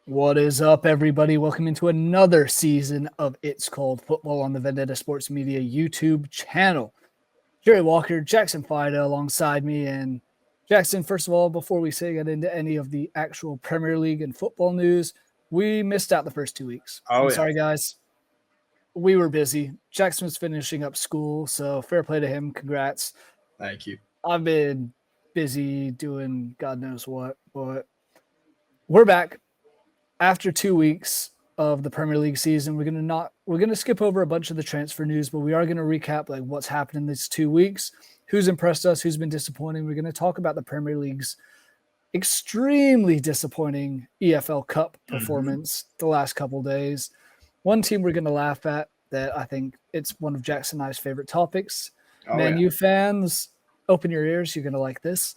What is up, everybody? Welcome into another season of It's Called Football on the Vendetta Sports Media YouTube channel. Jerry Walker, Jackson Fyda alongside me. And Jackson, first of all, before we get into any of the actual Premier League and football news, we missed out the first 2 weeks. Sorry, guys. We were busy. Jackson was finishing up school, so fair play to him. Congrats. Thank you. I've been busy doing God knows what, but we're back. After 2 weeks of the Premier League season, we're gonna skip over a bunch of the transfer news, but we are gonna recap like what's happened in these 2 weeks, who's impressed us, who's been disappointing. We're gonna talk about the Premier League's extremely disappointing EFL Cup performance the last couple days. One team we're gonna laugh at that I think it's one of Jackson and I's favorite topics. Man U fans, open your ears, you're gonna like this.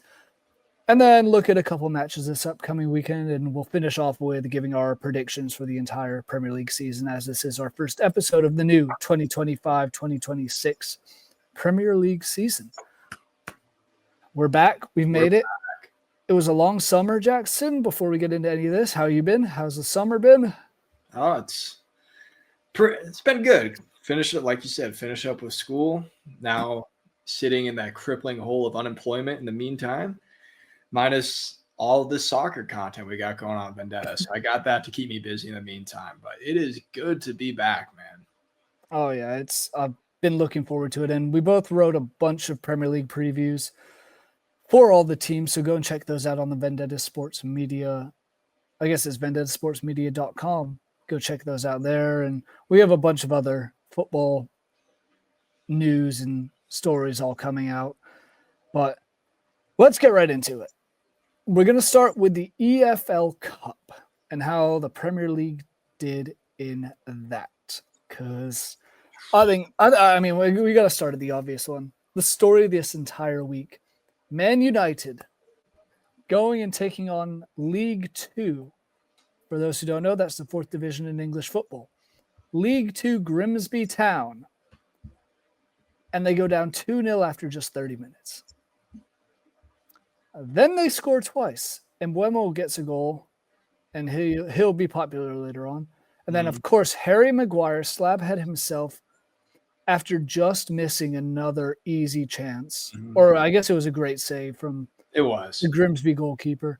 And then look at a couple matches this upcoming weekend, and we'll finish off with giving our predictions for the entire Premier League season, as this is our first episode of the new 2025-2026 Premier League season. We're back. We've made it. It was a long summer, Jackson. Before we get into any of this, how you been? How's the summer been? Oh, it's been good. Finish it, like you said, finish up with school. Now sitting in that crippling hole of unemployment in the meantime. Minus all of this soccer content we got going on Vendetta. So I got that to keep me busy in the meantime. But it is good to be back, man. Oh, yeah. I've been looking forward to it. And we both wrote a bunch of Premier League previews for all the teams. So go and check those out on the Vendetta Sports Media. I guess it's vendettasportsmedia.com. Go check those out there. And we have a bunch of other football news and stories all coming out. But let's get right into it. We're going to start with the EFL Cup and how the Premier League did in that. Because I mean, we got to start at the obvious one. The story of this entire week. Man United going and taking on League Two. For those who don't know, that's the fourth division in English football. League Two, Grimsby Town. And they go down 2-0 after just 30 minutes. Then they score twice, and Buemo gets a goal, and he'll be popular later on. And then, of course, Harry Maguire slabhead himself after just missing another easy chance. Or I guess it was a great save from the Grimsby goalkeeper.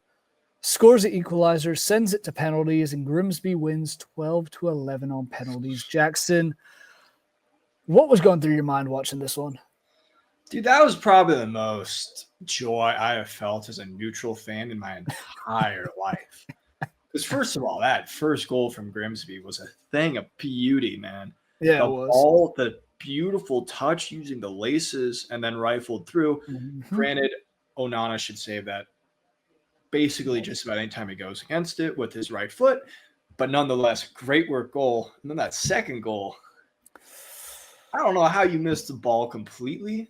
Scores the equalizer, sends it to penalties, and Grimsby wins 12-11 on penalties. Jackson, what was going through your mind watching this one? Dude, that was probably the most joy I have felt as a neutral fan in my entire life. Because first of all, that first goal from Grimsby was a thing of beauty, man. Yeah, it was. The beautiful touch using the laces and then rifled through. Granted, Onana should save that basically just about any time he goes against it with his right foot. But nonetheless, great work goal. And then that second goal, I don't know how you missed the ball completely.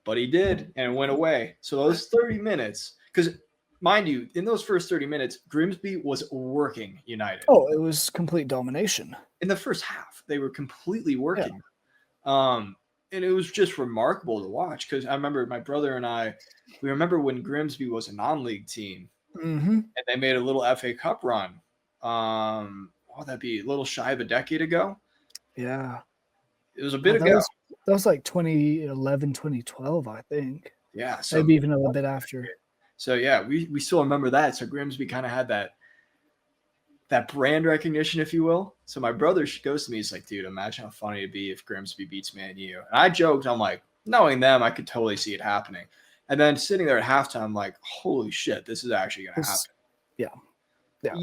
But he did, and it went away. So those 30 minutes, because mind you, in those first 30 minutes, Grimsby was working United. Oh, it was complete domination. In the first half, they were completely working. Yeah. And it was just remarkable to watch because I remember my brother and we remember when Grimsby was a non-league team, and they made a little FA Cup run. What would that be? A little shy of a decade ago? Yeah. It was a bit ago. That was like 2011, 2012, I think. Yeah. So maybe even a little bit after. So, yeah, we still remember that. So Grimsby kind of had that brand recognition, if you will. So my brother goes to me. He's like, dude, imagine how funny it'd be if Grimsby beats Man U. And I joked. I'm like, knowing them, I could totally see it happening. And then sitting there at halftime, I'm like, holy shit, this is actually going to happen. Yeah. Yeah.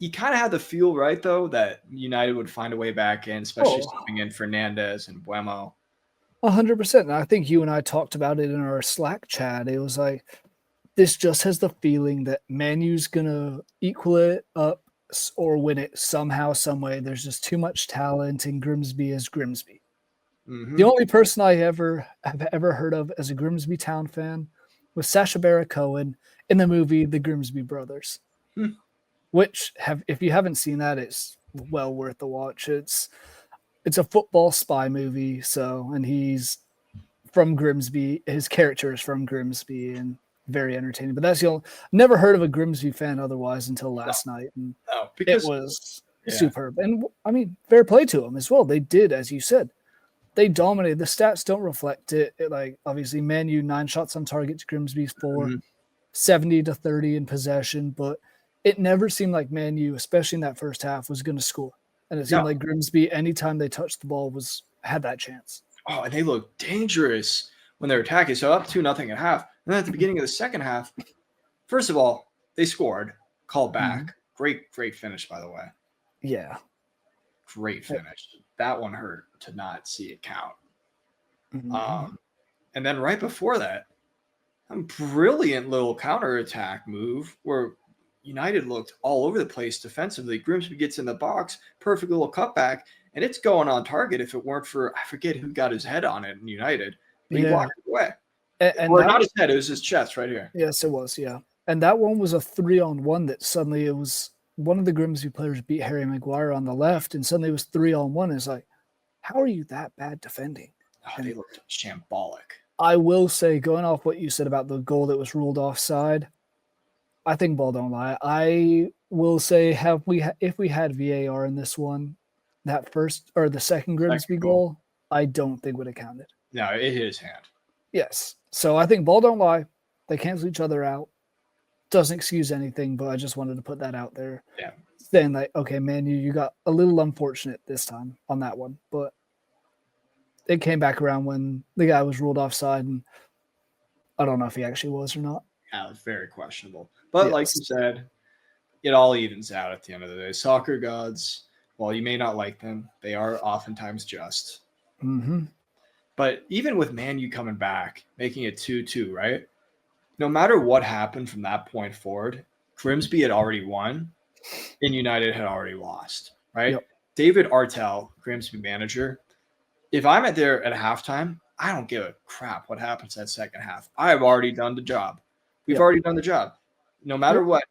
You kind of had the feel, right, though, that United would find a way back in, especially stepping in Fernandez and Buemo. 100%. And I think you and I talked about it in our Slack chat. It was like, this just has the feeling that Man U's going to equal it up or win it somehow, some way. There's just too much talent, and Grimsby is Grimsby. The only person I have ever heard of as a Grimsby Town fan was Sacha Baron Cohen in the movie The Grimsby Brothers. Which if you haven't seen that, it's well worth the watch. It's a football spy movie. So, and he's from Grimsby. His character is from Grimsby, and very entertaining. But that's the only never heard of a Grimsby fan otherwise until last night, and because it was superb. And I mean, fair play to them as well. They did, as you said, they dominated. The stats don't reflect it. Like obviously, Man U 9 shots on target to Grimsby's 4, 70-30 in possession, but it never seemed like Man U, especially in that first half, was going to score. And it seemed like Grimsby, anytime they touched the ball, had that chance. Oh, and they looked dangerous when they're attacking. So up 2-0 at half. And then at the beginning of the second half, first of all, they scored, called back. Great finish, by the way. Yeah. Great finish. That one hurt to not see it count. And then right before that, a brilliant little counterattack move where United looked all over the place defensively. Grimsby gets in the box, perfect little cutback, and it's going on target if it weren't for, I forget who got his head on it in United. But he blocked it away. Or not his head, it was his chest right here. Yes, it was, yeah. And that one was a 3-on-1 that suddenly it was one of the Grimsby players beat Harry Maguire on the left, and suddenly it was 3-on-1. It's like, how are you that bad defending? Oh, they looked shambolic. I will say, going off what you said about the goal that was ruled offside, I think ball don't lie. I will say, if we had VAR in this one, that first or the second Grimsby goal, I don't think would have counted. No, it hit his hand. Yes. So I think ball don't lie. They cancel each other out. Doesn't excuse anything, but I just wanted to put that out there. Yeah. Saying like, okay, man, you got a little unfortunate this time on that one, but it came back around when the guy was ruled offside, and I don't know if he actually was or not. Yeah, it was very questionable. But like you said, it all evens out at the end of the day. Soccer gods, while you may not like them, they are oftentimes just. But even with Man U coming back, making it 2-2, right? No matter what happened from that point forward, Grimsby had already won and United had already lost, right? Yep. David Artell, Grimsby manager, if I'm there at halftime, I don't give a crap what happens that second half. I have already done the job. We've already done the job. No matter what,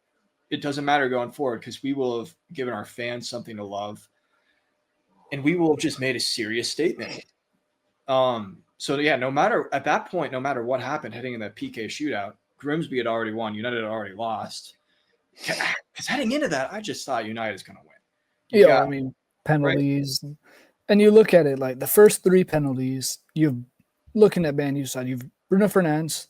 it doesn't matter going forward because we will have given our fans something to love and we will have just made a serious statement. So yeah, no matter at that point, no matter what happened heading in that PK shootout, Grimsby had already won. United had already lost. Because heading into that, I just thought United is going to win. I mean, penalties. Right? And you look at it like the first 3 penalties, you're looking at Man U's side. You've Bruno Fernandes,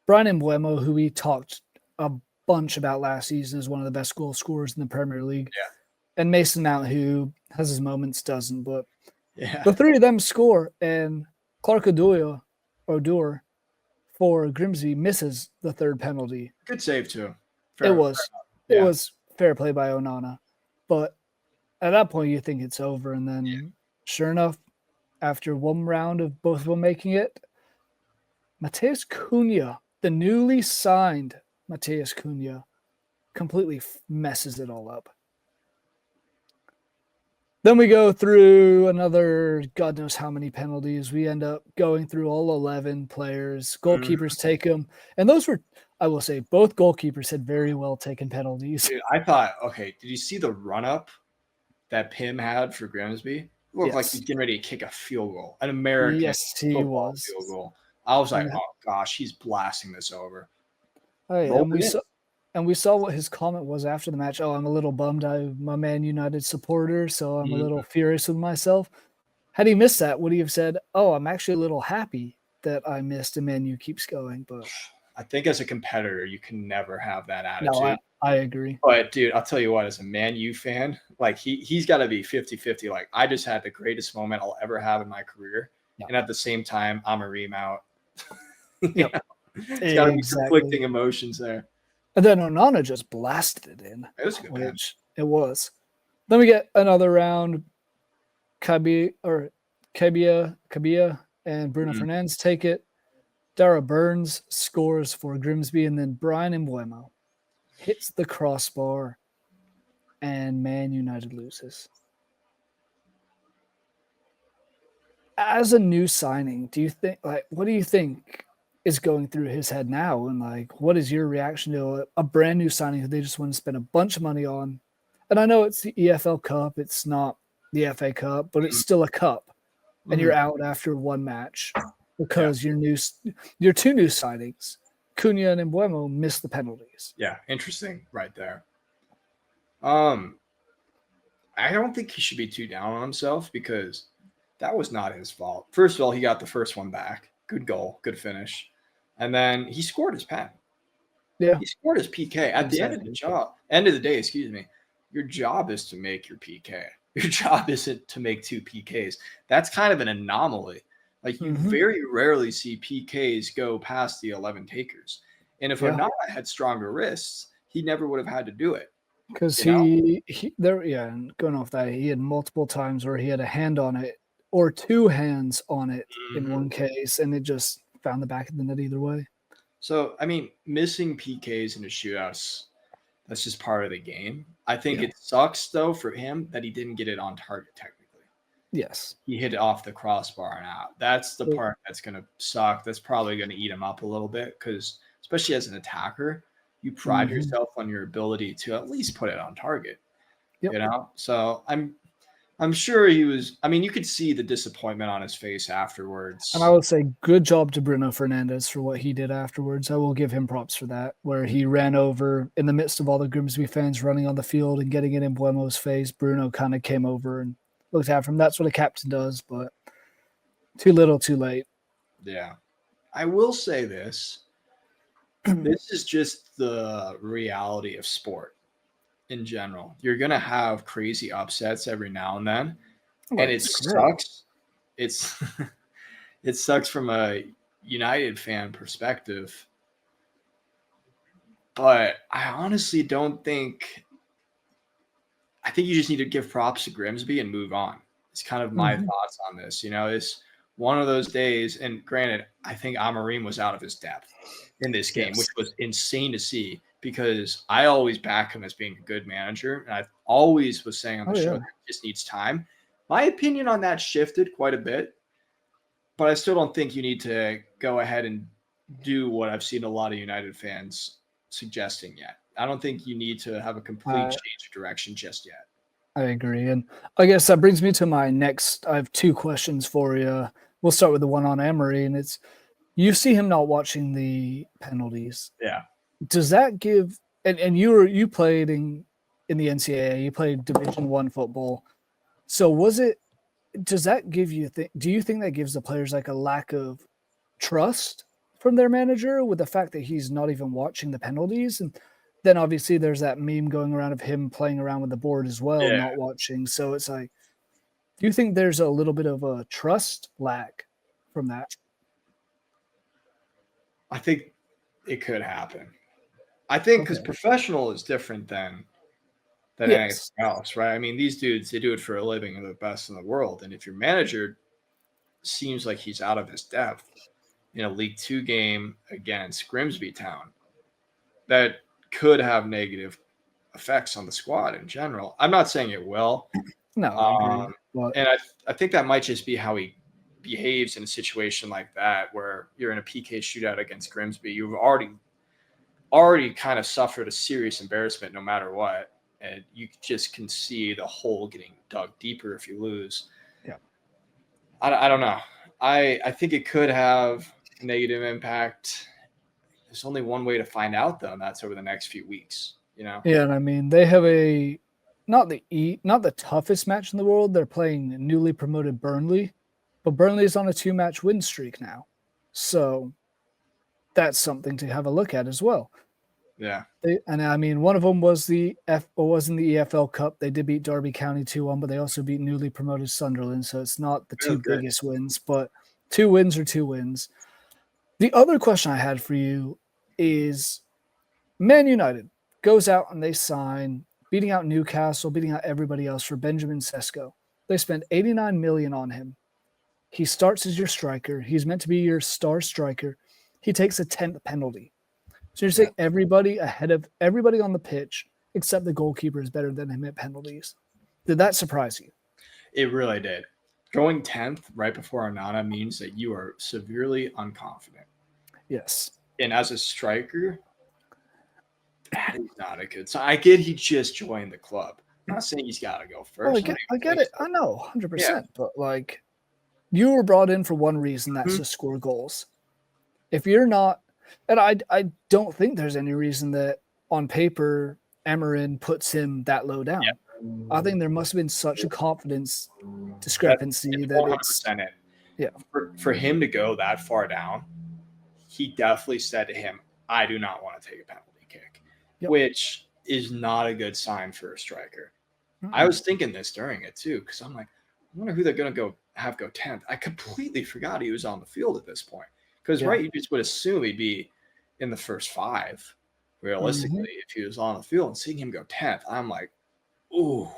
Brian Mbeumo, who we talked a bunch about last season as one of the best goal scorers in the Premier League. Yeah. And Mason Mount, who has his moments, doesn't. But the 3 of them score, and Clark Odor for Grimsby misses the 3rd penalty. Good save, too. It was fair play by Onana. But at that point, you think it's over. And then, sure enough, after one round of both of them making it, Matheus Cunha, the newly signed Matheus Cunha, completely messes it all up. Then we go through another God knows how many penalties. We end up going through all 11 players. Goalkeepers take them. And those were, I will say, both goalkeepers had very well taken penalties. Dude, I thought, okay, did you see the run-up that Pim had for Grimsby? It looked like he's getting ready to kick a field goal, an American field goal. I was like, oh, gosh, he's blasting this over. And we saw what his comment was after the match. Oh, I'm a little bummed. I'm a Man United supporter, so I'm a little furious with myself. Had he missed that, would he have said, oh, I'm actually a little happy that I missed and Man U keeps going? But I think as a competitor, you can never have that attitude. No, I agree. But, dude, I'll tell you what, as a Man U fan, like he's got to be 50-50. Like, I just had the greatest moment I'll ever have in my career. Yep. And at the same time, I'm a ream out. Yep. It's got to be conflicting emotions there. And then Onana just blasted it in. It was a good match. It was. Then we get another round. Kabia and Bruno Fernandes take it. Dara Burns scores for Grimsby, and then Brian Mbeumo hits the crossbar, and Man United loses. As a new signing, do you think, what do you think is going through his head now? And what is your reaction to a brand new signing who they just want to spend a bunch of money on? And I know it's the EFL Cup. It's not the FA Cup, but it's still a cup. And you're out after one match because your 2 new signings Cunha and Embuemo missed the penalties. Yeah, interesting right there. I don't think he should be too down on himself because that was not his fault. First of all, he got the first one back. Good goal, good finish. And then he scored his pen. Yeah. He scored his PK. At the end of the day, excuse me, your job is to make your PK. Your job isn't to make 2 PKs. That's kind of an anomaly. Like you very rarely see PKs go past the 11 takers. And if Onana had stronger wrists, he never would have had to do it. Because and going off that, he had multiple times where he had a hand on it or 2 hands on it in one case, and it just found the back of the net either way. So, I mean, missing PKs in the shootouts, that's just part of the game. I think it sucks, though, for him that he didn't get it on target, technically. Yes. He hit it off the crossbar and out. That's the part that's going to suck. That's probably going to eat him up a little bit because, especially as an attacker, you pride yourself on your ability to at least put it on target. You know? So I'm sure he was. I mean, you could see the disappointment on his face afterwards. And I would say good job to Bruno Fernandes for what he did afterwards. I will give him props for that, where he ran over in the midst of all the Grimsby fans running on the field and getting it in Buemo's face. Bruno kind of came over and looked after him. That's what a captain does, but too little, too late. Yeah. I will say this. This is just the reality of sport in general. You're going to have crazy upsets every now and then. And it sucks. It sucks from a United fan perspective. But I honestly don't think – I think you just need to give props to Grimsby and move on. It's kind of my thoughts on this. You know, it's one of those days. And granted, I think Amorim was out of his depth in this game, which was insane to see because I always back him as being a good manager. And I always was saying on the show that he just needs time. My opinion on that shifted quite a bit, but I still don't think you need to go ahead and do what I've seen a lot of United fans suggesting yet. I don't think you need to have a complete change of direction just yet. I agree. And I guess that brings me to my next. I have 2 questions for you. We'll start with the one on Emery, and it's you see him not watching the penalties. Yeah. Does that give and you played in the NCAA, you played Division I football. So does that give you do you think that gives the players like a lack of trust from their manager with the fact that he's not even watching the penalties? And then obviously there's that meme going around of him playing around with the board as well, not watching. So it's like, do you think there's a little bit of a trust lack from that? I think it could happen. I think because professional is different than anything else, right? I mean, these dudes, they do it for a living. They're the best in the world. And if your manager seems like he's out of his depth in a League 2 game against Grimsby Town, that could have negative effects on the squad in general. I'm not saying it will. No, I agree. And I think that might just be how he behaves in a situation like that, where you're in a PK shootout against Grimsby. You've already kind of suffered a serious embarrassment no matter what. And you just can see the hole getting dug deeper if you lose. Yeah. I don't know. I think it could have a negative impact. There's only one way to find out, though, and that's over the next few weeks, you know? Yeah, and I mean, they have not the toughest match in the world. They're playing newly promoted Burnley, but Burnley is on a 2-match win streak now. So that's something to have a look at as well. Yeah. And I mean, one of them was in the EFL Cup. They did beat Derby County 2-1, but they also beat newly promoted Sunderland. So it's not the 2 biggest wins, but 2 wins are 2 wins. The other question I had for you is Man United goes out and they sign, beating out Newcastle, beating out everybody else for Benjamin Sesko. They spend $89 million on him. He starts as your striker. He's meant to be your star striker. He takes a 10th penalty. So you're saying everybody on the pitch except the goalkeeper is better than him at penalties. Did that surprise you? It really did. Going 10th right before Onana means that you are severely unconfident. Yes. And as a striker, that is not a good sign. I get he just joined the club. I'm not saying he's got to go first. I get it. I know, 100%. Yeah. But, like, you were brought in for one reason, that's to score goals. If you're not And I don't think there's any reason that on paper Amarin puts him that low down. I think there must have been such a confidence discrepancy that it's 100% it. For him to go that far down, he definitely said to him, I do not want to take a penalty kick, which is not a good sign for a striker. I was thinking this during it too, because I'm like, I wonder who they're going to go 10th. I completely forgot he was on the field at this point. Because, you just would assume he'd be in the first 5, realistically, if he was on the field. And seeing him go 10th, I'm like, ooh,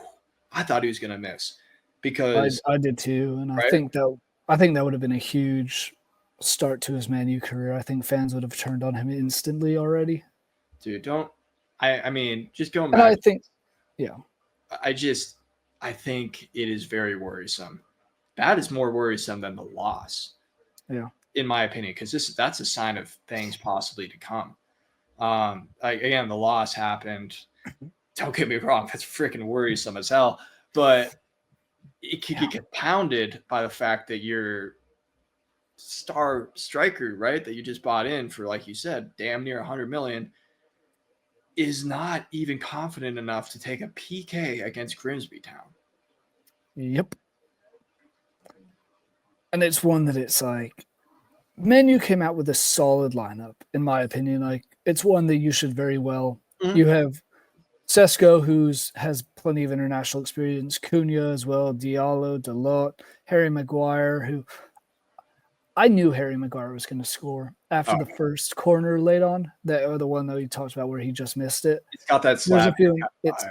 I thought he was going to miss. Because I did too. And I think that would have been a huge start to his Man U career. I think fans would have turned on him instantly already. Dude, I mean, just going back. And I think it is very worrisome. That is more worrisome than the loss. Yeah. In my opinion, because that's a sign of things possibly to come. Again, the loss happened. Don't get me wrong, that's freaking worrisome as hell. But it could get compounded by the fact that your star striker, right, that you just bought in for, like you said, damn near 100 million, is not even confident enough to take a PK against Grimsby Town. Yep. And it's one that it's like, Man U came out with a solid lineup, in my opinion. Like, it's one that you should very well. You have Sesko, who has plenty of international experience, Cunha as well, Diallo, Dalot, Harry Maguire, who I knew Harry Maguire was going to score after the first corner laid on, the one that we talked about where he just missed it. It's got that slap.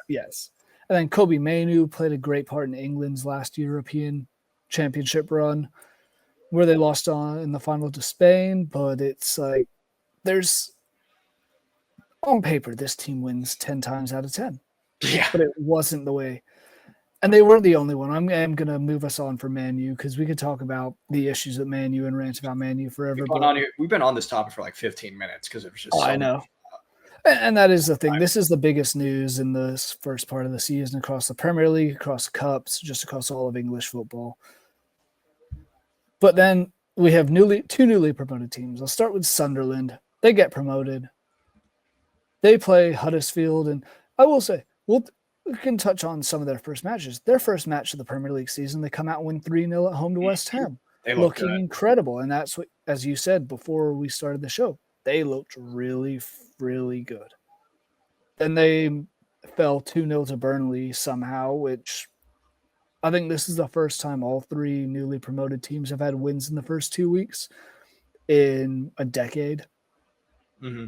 Yes. And then Kobe Mainoo played a great part in England's last European Championship run, where they lost in the final to Spain. But it's like, there's on paper, this team wins 10 times out of 10. Yeah. But it wasn't the way. And they weren't the only one. I'm going to move us on for Man U because we could talk about the issues at Man U and rant about Man U forever. We've been on this topic for like 15 minutes because it was just I know. And that is the thing. This is the biggest news in this first part of the season across the Premier League, across the Cups, just across all of English football. But then we have two newly promoted teams. I'll start with Sunderland. They get promoted. They play Huddersfield. And I will say, we can touch on some of their first matches. Their first match of the Premier League season, they come out and win 3-0 at home to West Ham. They looking incredible. And that's what, as you said before we started the show, they looked really, really good. Then they fell 2-0 to Burnley somehow, which I think this is the first time all three newly promoted teams have had wins in the first 2 weeks in a decade. Mm-hmm.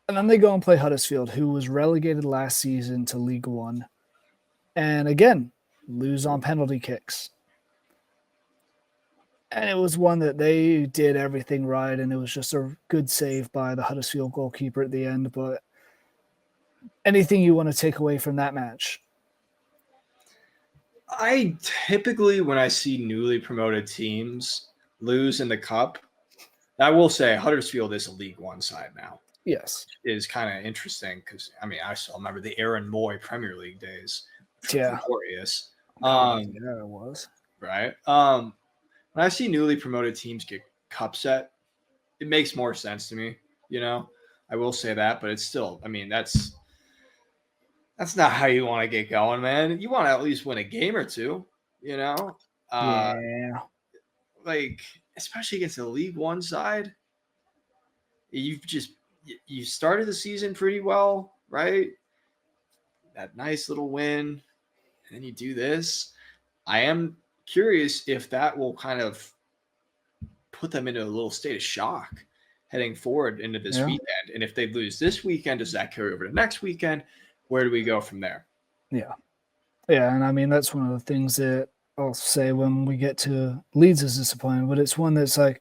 And then they go and play Huddersfield, who was relegated last season to League One. And again, lose on penalty kicks. And it was one that they did everything right, and it was just a good save by the Huddersfield goalkeeper at the end. But anything you want to take away from that match? I typically, when I see newly promoted teams lose in the Cup, I will say Huddersfield is a League One side now. Yes. Is kind of interesting because, I mean, I still remember the Aaron Moy Premier League days. Yeah. Glorious. Yeah, it was. Right. When I see newly promoted teams get cup set, it makes more sense to me. You know, I will say that, but it's still, I mean, that's not how you want to get going, man. You want to at least win a game or two, you know? Yeah. Like, especially against the League One side, you started the season pretty well, right? That nice little win, and then you do this. I am curious if that will kind of put them into a little state of shock heading forward into this weekend. And if they lose this weekend, does that carry over to next weekend? Where do we go from there? Yeah. Yeah, and I mean, that's one of the things that I'll say when we get to Leeds is disappointing, but it's one that's like,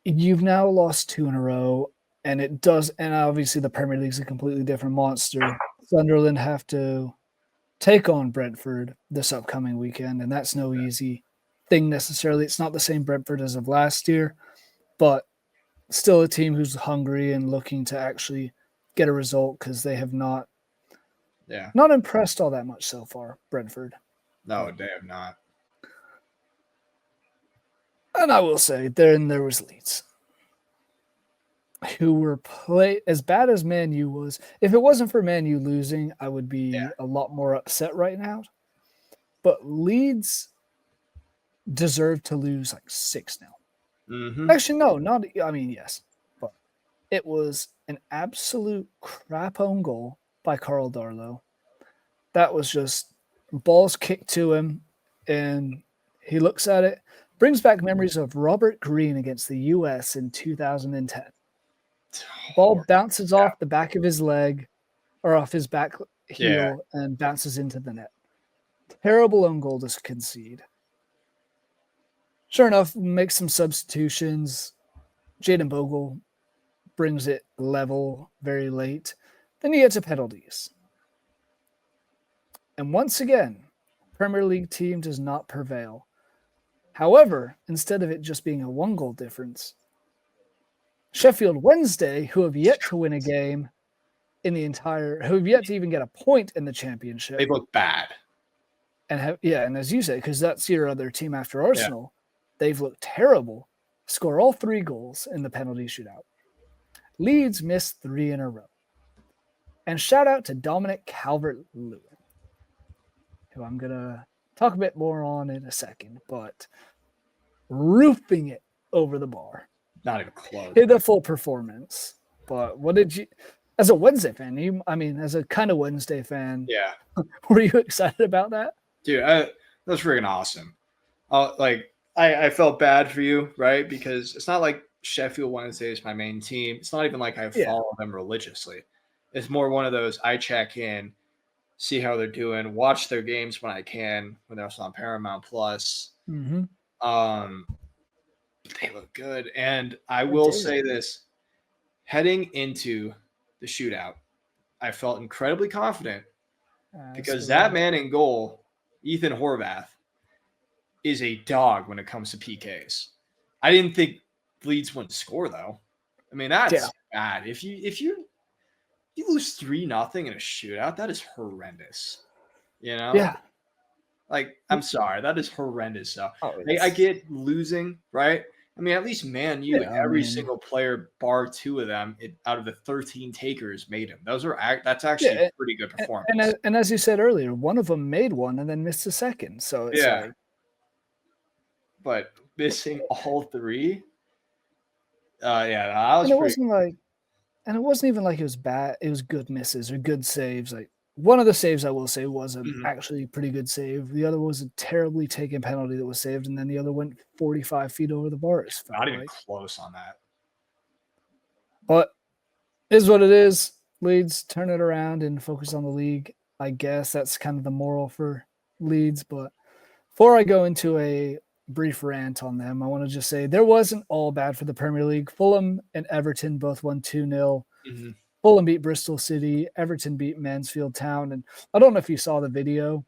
you've now lost 2 in a row, and it does, and obviously the Premier League's a completely different monster. Sunderland have to take on Brentford this upcoming weekend, and that's no easy thing necessarily. It's not the same Brentford as of last year, but still a team who's hungry and looking to actually get a result because they have not impressed all that much so far, Brentford. No, they have not. And I will say, there was Leeds. who were as bad as Man U was. If it wasn't for Man U losing, I would be a lot more upset right now. But Leeds deserved to lose like 6-0. Actually, no, not. I mean, yes, but it was an absolute crap own goal by Carl Darlow. That was just balls kicked to him, and he looks at it, brings back memories of Robert Greene against the US in 2010. Ball bounces off the back of his leg or off his back heel and bounces into the net. Terrible own goal to concede. Sure enough, makes some substitutions. Jayden Bogle brings it level very late. Then he gets to penalties. And once again, Premier League team does not prevail. However, instead of it just being a 1-goal difference, Sheffield Wednesday, who have yet to win a game who have yet to even get a point in the championship. They look bad. And as you say, because that's your other team after Arsenal, they've looked terrible. Score all 3 goals in the penalty shootout. Leeds missed 3 in a row. And shout out to Dominic Calvert-Lewin, who I'm going to talk a bit more on in a second, but roofing it over the bar. Not even close. Hit a full performance. But what did you, as a Wednesday fan, as a kind of Wednesday fan, were you excited about that? Dude, that's freaking awesome. I felt bad for you, right? Because it's not like Sheffield Wednesday is my main team. It's not even like I follow them religiously. It's more one of those I check in, see how they're doing, watch their games when I can, when they're on Paramount Plus. Mm-hmm. They look good. And I will say this, heading into the shootout, I felt incredibly confident because that man in goal, Ethan Horvath, is a dog when it comes to PKs. I didn't think Leeds wouldn't score though. I mean, that's bad. If you lose 3-0 in a shootout, that is horrendous. You know? Yeah. Like, I'm sorry, that is horrendous. So I get losing, right? I mean, at least Man U, every single player, bar 2 of them, out of the 13 takers, made him. That's actually a pretty good performance. And as you said earlier, one of them made one and then missed a second. So it's like, but missing all 3, it wasn't even like it was bad. It was good misses or good saves. Like one of the saves I will say was actually pretty good save. The other was a terribly taken penalty that was saved, and then the other went 45 feet over the bar. Not even close on that. But it is what it is. Leeds, turn it around and focus on the league. I guess that's kind of the moral for Leeds. But before I go into a brief rant on them, I want to just say there wasn't all bad for the Premier League. Fulham and Everton both won 2-0. Fulham beat Bristol City. Everton beat Mansfield Town. And I don't know if you saw the video.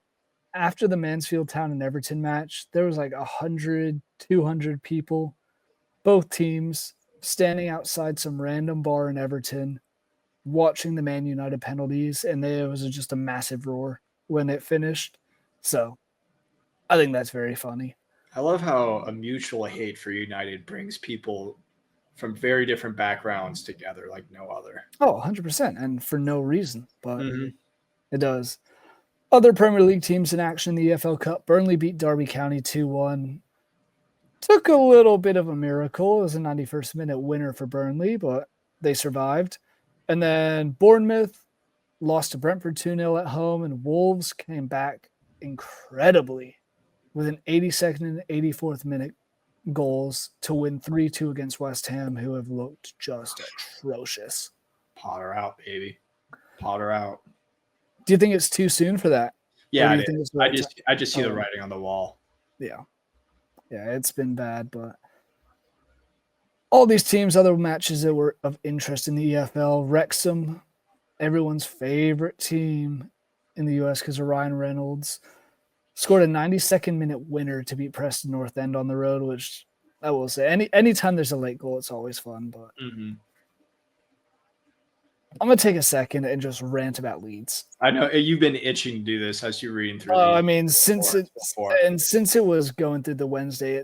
After the Mansfield Town and Everton match, there was like 100, 200 people, both teams, standing outside some random bar in Everton, watching the Man United penalties. And it was just a massive roar when it finished. So I think that's very funny. I love how a mutual hate for United brings people from very different backgrounds together like no other. Oh, 100%. And for no reason, but it does. Other Premier League teams in action in the EFL Cup. Burnley beat Derby County 2-1. Took a little bit of a miracle. It was a 91st minute winner for Burnley, but they survived. And then Bournemouth lost to Brentford 2-0 at home, and Wolves came back incredibly with an 82nd and 84th minute goals to win 3-2 against West Ham, who have looked just atrocious. Potter out, baby. Potter out. Do you think it's too soon for that? Yeah, I just see the writing on the wall. Yeah. Yeah, it's been bad, but all these teams, other matches that were of interest in the EFL, Wrexham, everyone's favorite team in the US because of Ryan Reynolds, scored a 92nd minute winner to beat Preston North End on the road, which I will say, anytime there's a late goal, it's always fun. But I'm going to take a second and just rant about Leeds. I know you've been itching to do this as you're reading through. I mean, since it was going through the Wednesday,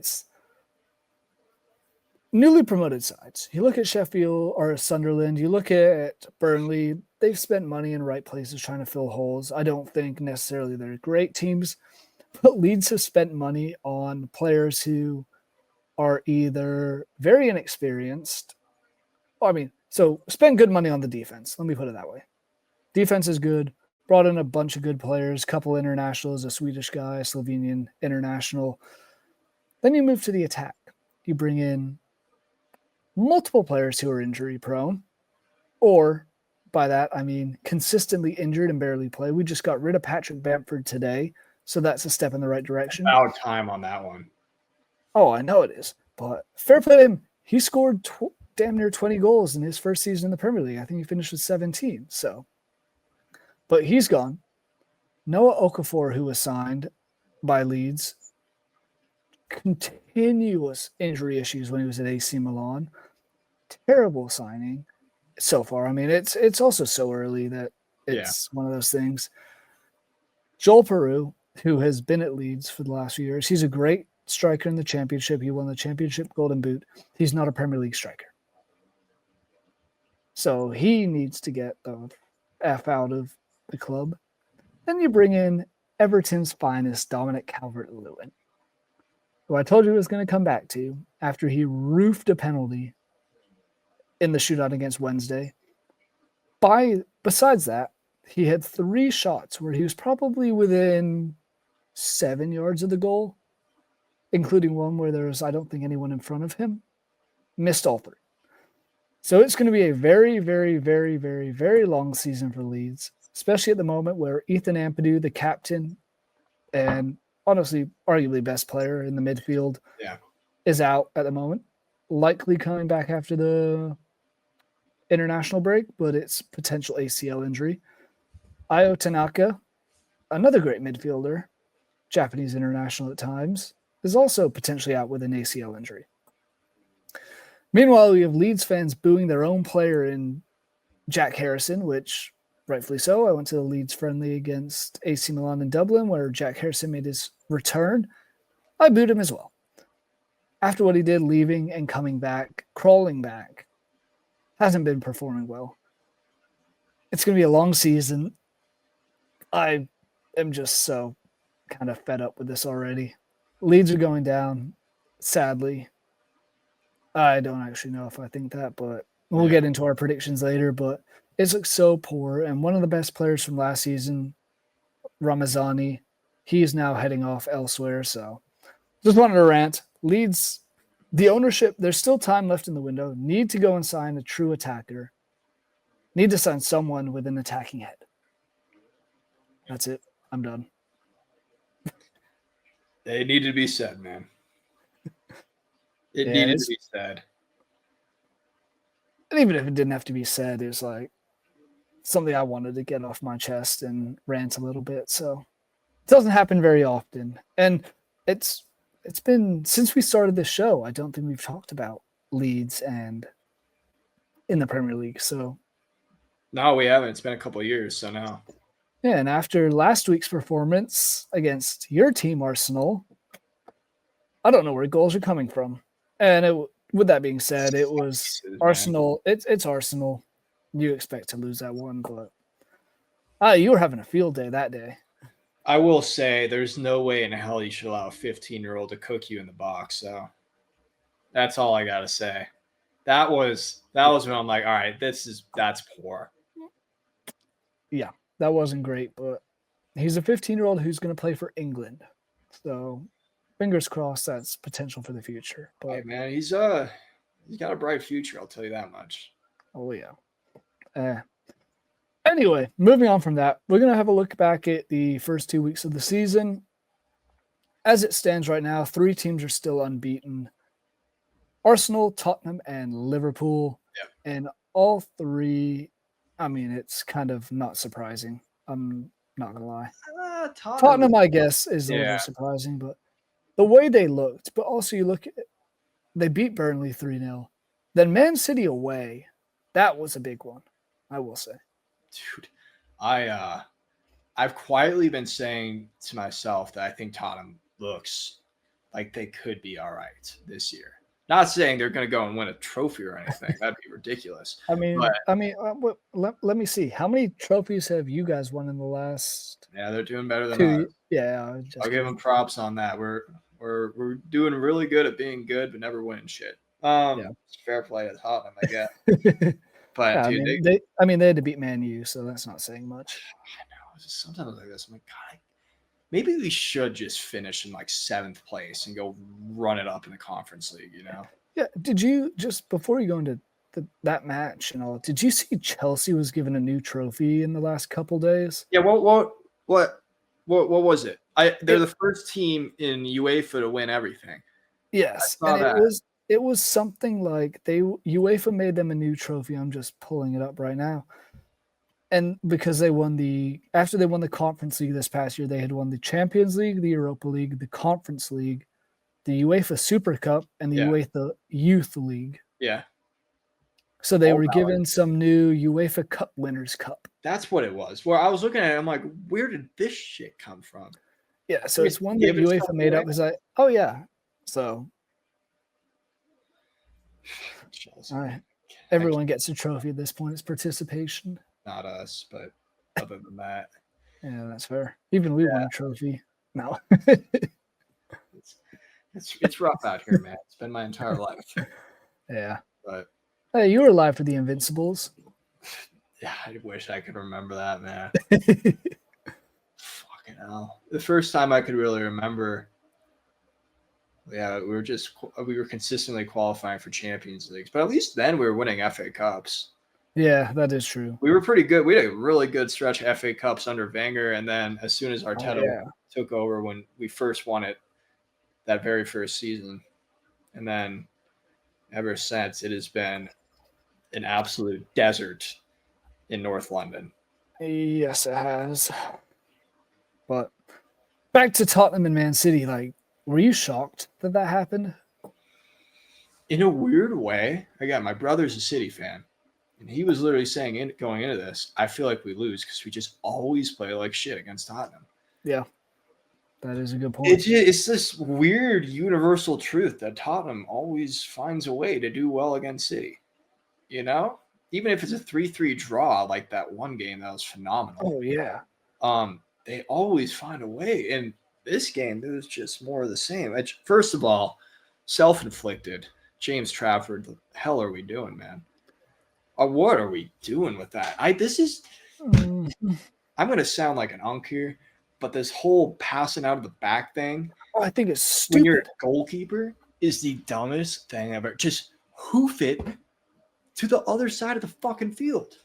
newly promoted sides. You look at Sheffield or Sunderland, you look at Burnley, they've spent money in right places trying to fill holes. I don't think necessarily they're great teams, but Leeds have spent money on players who are either very inexperienced. So spend good money on the defense. Let me put it that way. Defense is good. Brought in a bunch of good players, couple internationals, a Swedish guy, a Slovenian international. Then you move to the attack. You bring in multiple players who are injury prone, or by that, I mean consistently injured and barely play. We just got rid of Patrick Bamford today, so that's a step in the right direction. About time on that one. Oh, I know it is, but fair play to him. He scored damn near 20 goals in his first season in the Premier League. I think he finished with 17. So, but he's gone. Noah Okafor, who was signed by Leeds, continuous injury issues when he was at AC Milan. Terrible signing so far. I mean, it's also so early that it's one of those things. Joel Peru, who has been at Leeds for the last few years, he's a great striker in the championship. He won the championship golden boot. He's not a Premier League striker. So he needs to get the F out of the club. Then you bring in Everton's finest, Dominic Calvert-Lewin, who I told you was going to come back to after he roofed a penalty in the shootout against Wednesday. Besides that, he had 3 shots where he was probably within 7 yards of the goal, including one where there was, I don't think, anyone in front of him. Missed all 3. So it's going to be a very, very, very, very, very long season for Leeds, especially at the moment where Ethan Ampadu, the captain, and honestly, arguably best player in the midfield, is out at the moment. Likely coming back after the international break, but it's potential ACL injury. Ayo Tanaka, another great midfielder, Japanese international at times, is also potentially out with an ACL injury. Meanwhile, we have Leeds fans booing their own player in Jack Harrison, which rightfully so. I went to the Leeds friendly against AC Milan in Dublin where Jack Harrison made his return. I booed him as well. After what he did, leaving and coming back, crawling back, hasn't been performing well. It's going to be a long season. I am just so kind of fed up with this already. Leeds are going down, sadly. I don't actually know if I think that, but we'll get into our predictions later. But it looks so poor. And one of the best players from last season, Ramazani, he's now heading off elsewhere. So just wanted to rant. Leeds, the ownership, there's still time left in the window. Need to go and sign a true attacker. Need to sign someone with an attacking head. That's it. I'm done. It needed to be said, man. It needed to be said. And even if it didn't have to be said, it was like something I wanted to get off my chest and rant a little bit. So it doesn't happen very often. And it's been since we started this show, I don't think we've talked about Leeds and in the Premier League. So no, we haven't. It's been a couple of years, so no. Yeah, and after last week's performance against your team, Arsenal, I don't know where goals are coming from. And with that being said, it was Arsenal. It's Arsenal. You expect to lose that one, but you were having a field day that day. I will say there's no way in hell you should allow a 15-year-old to cook you in the box. So that's all I gotta say. That was when I'm like, all right, that's poor. Yeah, that wasn't great, but he's a 15-year-old who's going to play for England. So fingers crossed that's potential for the future. But hey, man, he's got a bright future, I'll tell you that much. Oh yeah. Anyway, moving on from that, we're going to have a look back at the first 2 weeks of the season. As it stands right now, 3 teams are still unbeaten. Arsenal, Tottenham, and Liverpool. Yep. And all 3, I mean, it's kind of not surprising. I'm not going to lie. Tottenham, I guess, is a little surprising, but the way they looked, but also you look at it, they beat Burnley 3-0. Then Man City away, that was a big one, I will say. Dude, I've quietly been saying to myself that I think Tottenham looks like they could be all right this year. Not saying they're going to go and win a trophy or anything. That'd be ridiculous. Let me see. How many trophies have you guys won in the last? Yeah, they're doing better than 2 us. Yeah, I'll give them props on that. We're doing really good at being good, but never winning shit. It's fair play to Tottenham, I guess. But yeah, dude, they had to beat Man U, so that's not saying much. I know. Sometimes like this, I'm like, God, maybe we should just finish in like 7th place and go run it up in the Conference League. Yeah. Did you, just before you go into that match and all, did you see Chelsea was given a new trophy in the last couple days? Yeah. What was it? They're the first team in UEFA to win everything. Yes, and it was something like UEFA made them a new trophy. I'm just pulling it up right now. And because after they won the Conference League this past year, they had won the Champions League, the Europa League, the Conference League, the UEFA Super Cup, and the UEFA Youth League. Yeah. So they were given some new UEFA Cup Winners' Cup. That's what it was. Where I was looking at it, I'm like, where did this shit come from? Yeah, so it's one that UEFA made up. So all right. Everyone gets a trophy at this point. It's participation. Not us, but other than that. Yeah, that's fair. Even we won a trophy. No. It's rough out here, man. It's been my entire life. Yeah. But hey, you were alive for the Invincibles. Yeah, I wish I could remember that, man. Fucking hell. The first time I could really remember, yeah, we were consistently qualifying for Champions Leagues, but at least then we were winning FA Cups. Yeah, that is true. We were pretty good. We had a really good stretch of FA Cups under Wenger, and then as soon as Arteta took over when we first won it that very first season, and then ever since it has been an absolute desert in North London. Yes, it has. But back to Tottenham and Man City, like, were you shocked that happened? In a weird way, again, my brother's a City fan, and he was literally saying going into this, I feel like we lose because we just always play like shit against Tottenham. Yeah, that is a good point. It's this weird universal truth that Tottenham always finds a way to do well against City. Even if it's a 3-3 draw, like that one game that was phenomenal. Oh, yeah. They always find a way. And this game, it was just more of the same. First of all, self-inflicted. James Trafford, the hell are we doing, man? What are we doing with that? I'm going to sound like an unk here, but this whole passing out of the back thing. Oh, I think it's stupid. When you're a goalkeeper is the dumbest thing ever. Just hoof it to the other side of the fucking field.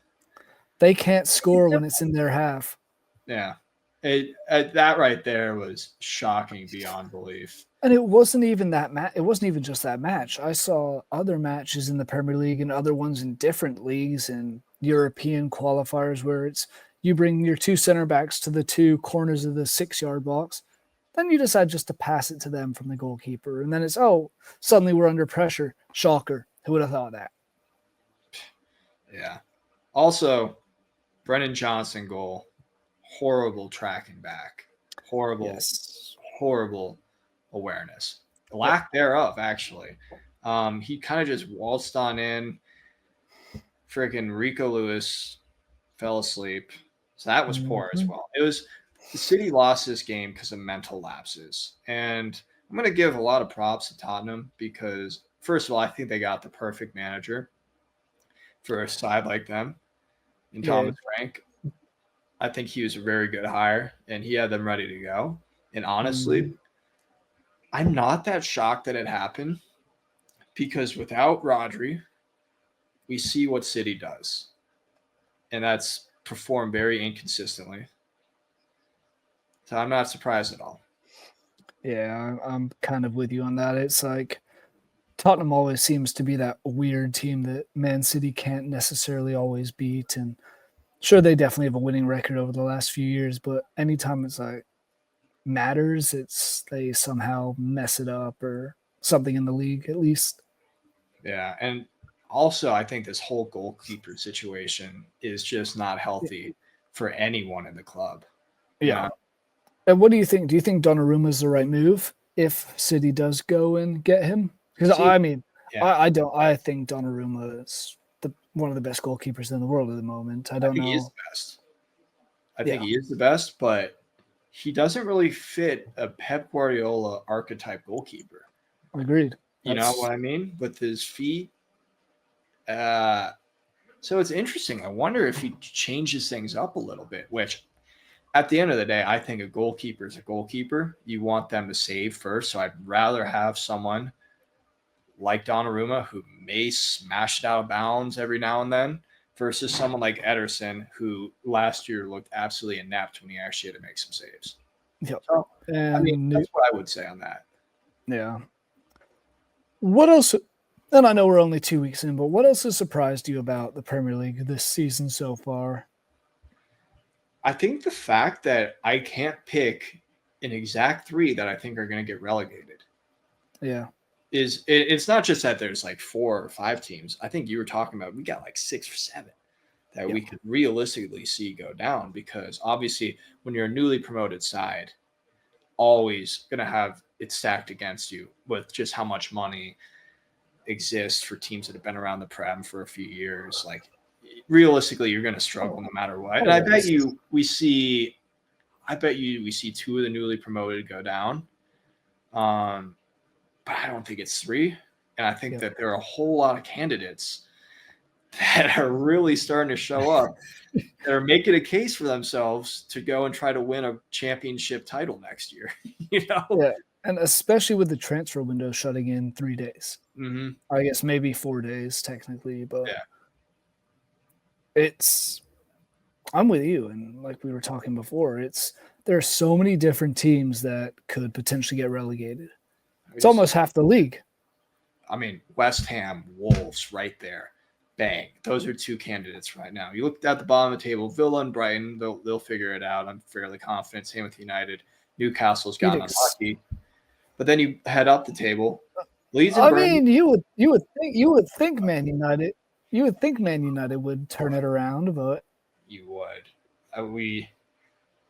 They can't score when it's in their half. Yeah. That right there was shocking beyond belief. And it wasn't even that match. It wasn't even just that match. I saw other matches in the Premier League and other ones in different leagues and European qualifiers where it's you bring your two center backs to the two corners of the 6-yard box. Then you decide just to pass it to them from the goalkeeper. And then it's, suddenly we're under pressure. Shocker. Who would have thought of that? Yeah. Also, Brennan Johnson goal. Horrible tracking back. Horrible awareness. Lack thereof, actually. He kind of just waltzed on in. Freaking Rico Lewis fell asleep. So that was poor as well. The City lost this game because of mental lapses. And I'm going to give a lot of props to Tottenham because, first of all, I think they got the perfect manager for a side like them in Thomas Frank. I think he was a very good hire, and he had them ready to go. And honestly, I'm not that shocked that it happened because without Rodri, we see what City does. And that's performed very inconsistently. So I'm not surprised at all. Yeah, I'm kind of with you on that. It's like Tottenham always seems to be that weird team that Man City can't necessarily always beat. And sure, they definitely have a winning record over the last few years, but anytime it's like matters, they somehow mess it up or something in the league at least. Yeah, and also I think this whole goalkeeper situation is just not healthy for anyone in the club. Yeah. And what do you think? Do you think Donnarumma is the right move if City does go and get him? Because Yeah, I don't. I think Donnarumma is one of the best goalkeepers in the world at the moment. I don't think he is know. the best. I think Yeah, he is the best, but he doesn't really fit a Pep Guardiola archetype goalkeeper. agreed. You know what I mean? With his feet. So it's interesting. I wonder if he changes things up a little bit, which at the end of the day, I think a goalkeeper is a goalkeeper. You want them to save first. So I'd rather have someone like Donnarumma who may smash it out of bounds every now and then versus someone like Ederson who last year looked absolutely inept when he actually had to make some saves. Yep. So, I mean, And that's what I would say on that. yeah. What else? And I know we're only 2 weeks in, but what else has surprised you about the Premier League this season so far? I think the fact that I can't pick an exact three that I think are going to get relegated Yeah. it's not just that there's like 4 or 5 teams. I think you were talking about we got like 6 or 7 that we could realistically see go down because obviously when you're a newly promoted side, always going to have it stacked against you with just how much money exists for teams that have been around the Prem for a few years. Like realistically, you're going to struggle no matter what. And I bet you we see 2 of the newly promoted go down. But I don't think it's 3. And I think that there are a whole lot of candidates that are really starting to show up that are making a case for themselves to go and try to win a championship title next year. Yeah. And especially with the transfer window shutting in 3 days. Mm-hmm. I guess maybe 4 days technically, but I'm with you. And like we were talking before, there are so many different teams that could potentially get relegated. It's almost half the league. I mean, West Ham, Wolves, right there. Bang. Those are 2 candidates right now. You look at the bottom of the table, Villa and Brighton, they'll figure it out. I'm fairly confident. Same with United. Newcastle's gotten unlucky. But then you head up the table. Leeds and Burnley. mean, you would think Man United would turn it around, but you would.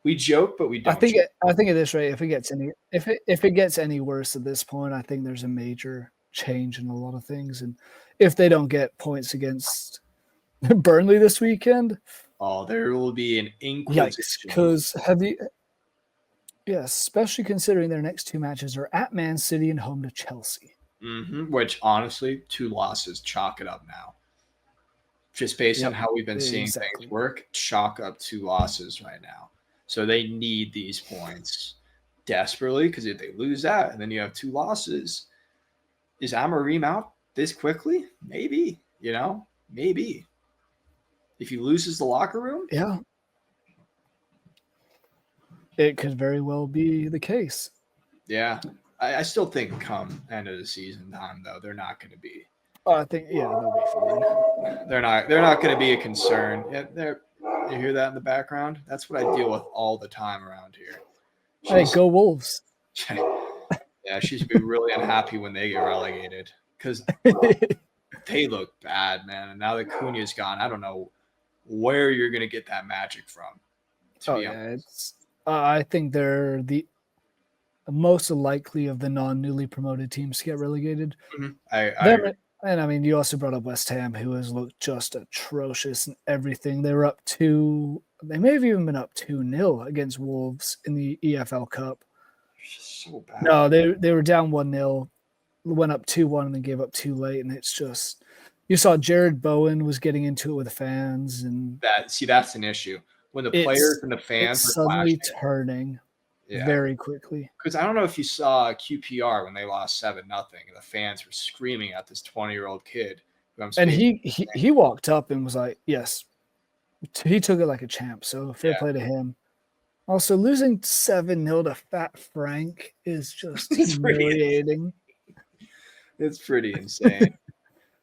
We joke, but we don't. I think at this rate, if it gets any worse at this point, I think there's a major change in a lot of things. And if they don't get points against Burnley this weekend, there will be an inquisition. Because especially considering their next 2 matches are at Man City and home to Chelsea. Mm-hmm, which honestly, 2 losses, chalk it up now. Just based on how we've been seeing things work, chalk up 2 losses right now. So they need these points desperately because if they lose that and then you have 2 losses, is Amorim out this quickly? Maybe, maybe. If he loses the locker room? Yeah. It could very well be the case. Yeah. I still think come end of the season time, though, they're not going to be. I think, they'll be fine. They're not going to be a concern. You hear that in the background? That's what I deal with all the time around here. Hey, go Wolves. Yeah, she's going to be really unhappy when they get relegated because they look bad, man. And now that Cunha's gone, I don't know where you're going to get that magic from. I think they're the most likely of the non-newly promoted teams to get relegated. Mm-hmm. I agree. And I mean, you also brought up West Ham, who has looked just atrocious in everything. They may have even been up 2-0 against Wolves in the EFL Cup. So bad. No, they were down 1-0, went up 2-1, and then gave up 2 late. And it's just, you saw Jared Bowen was getting into it with the fans, and that's an issue when the players and the fans are suddenly turning very quickly. Because I don't know if you saw QPR when they lost 7-0, the fans were screaming at this 20-year-old kid. And he walked up and was like, yes, he took it like a champ. So fair play to him. Also, losing 7-0 to Fat Frank is just humiliating. It's pretty insane.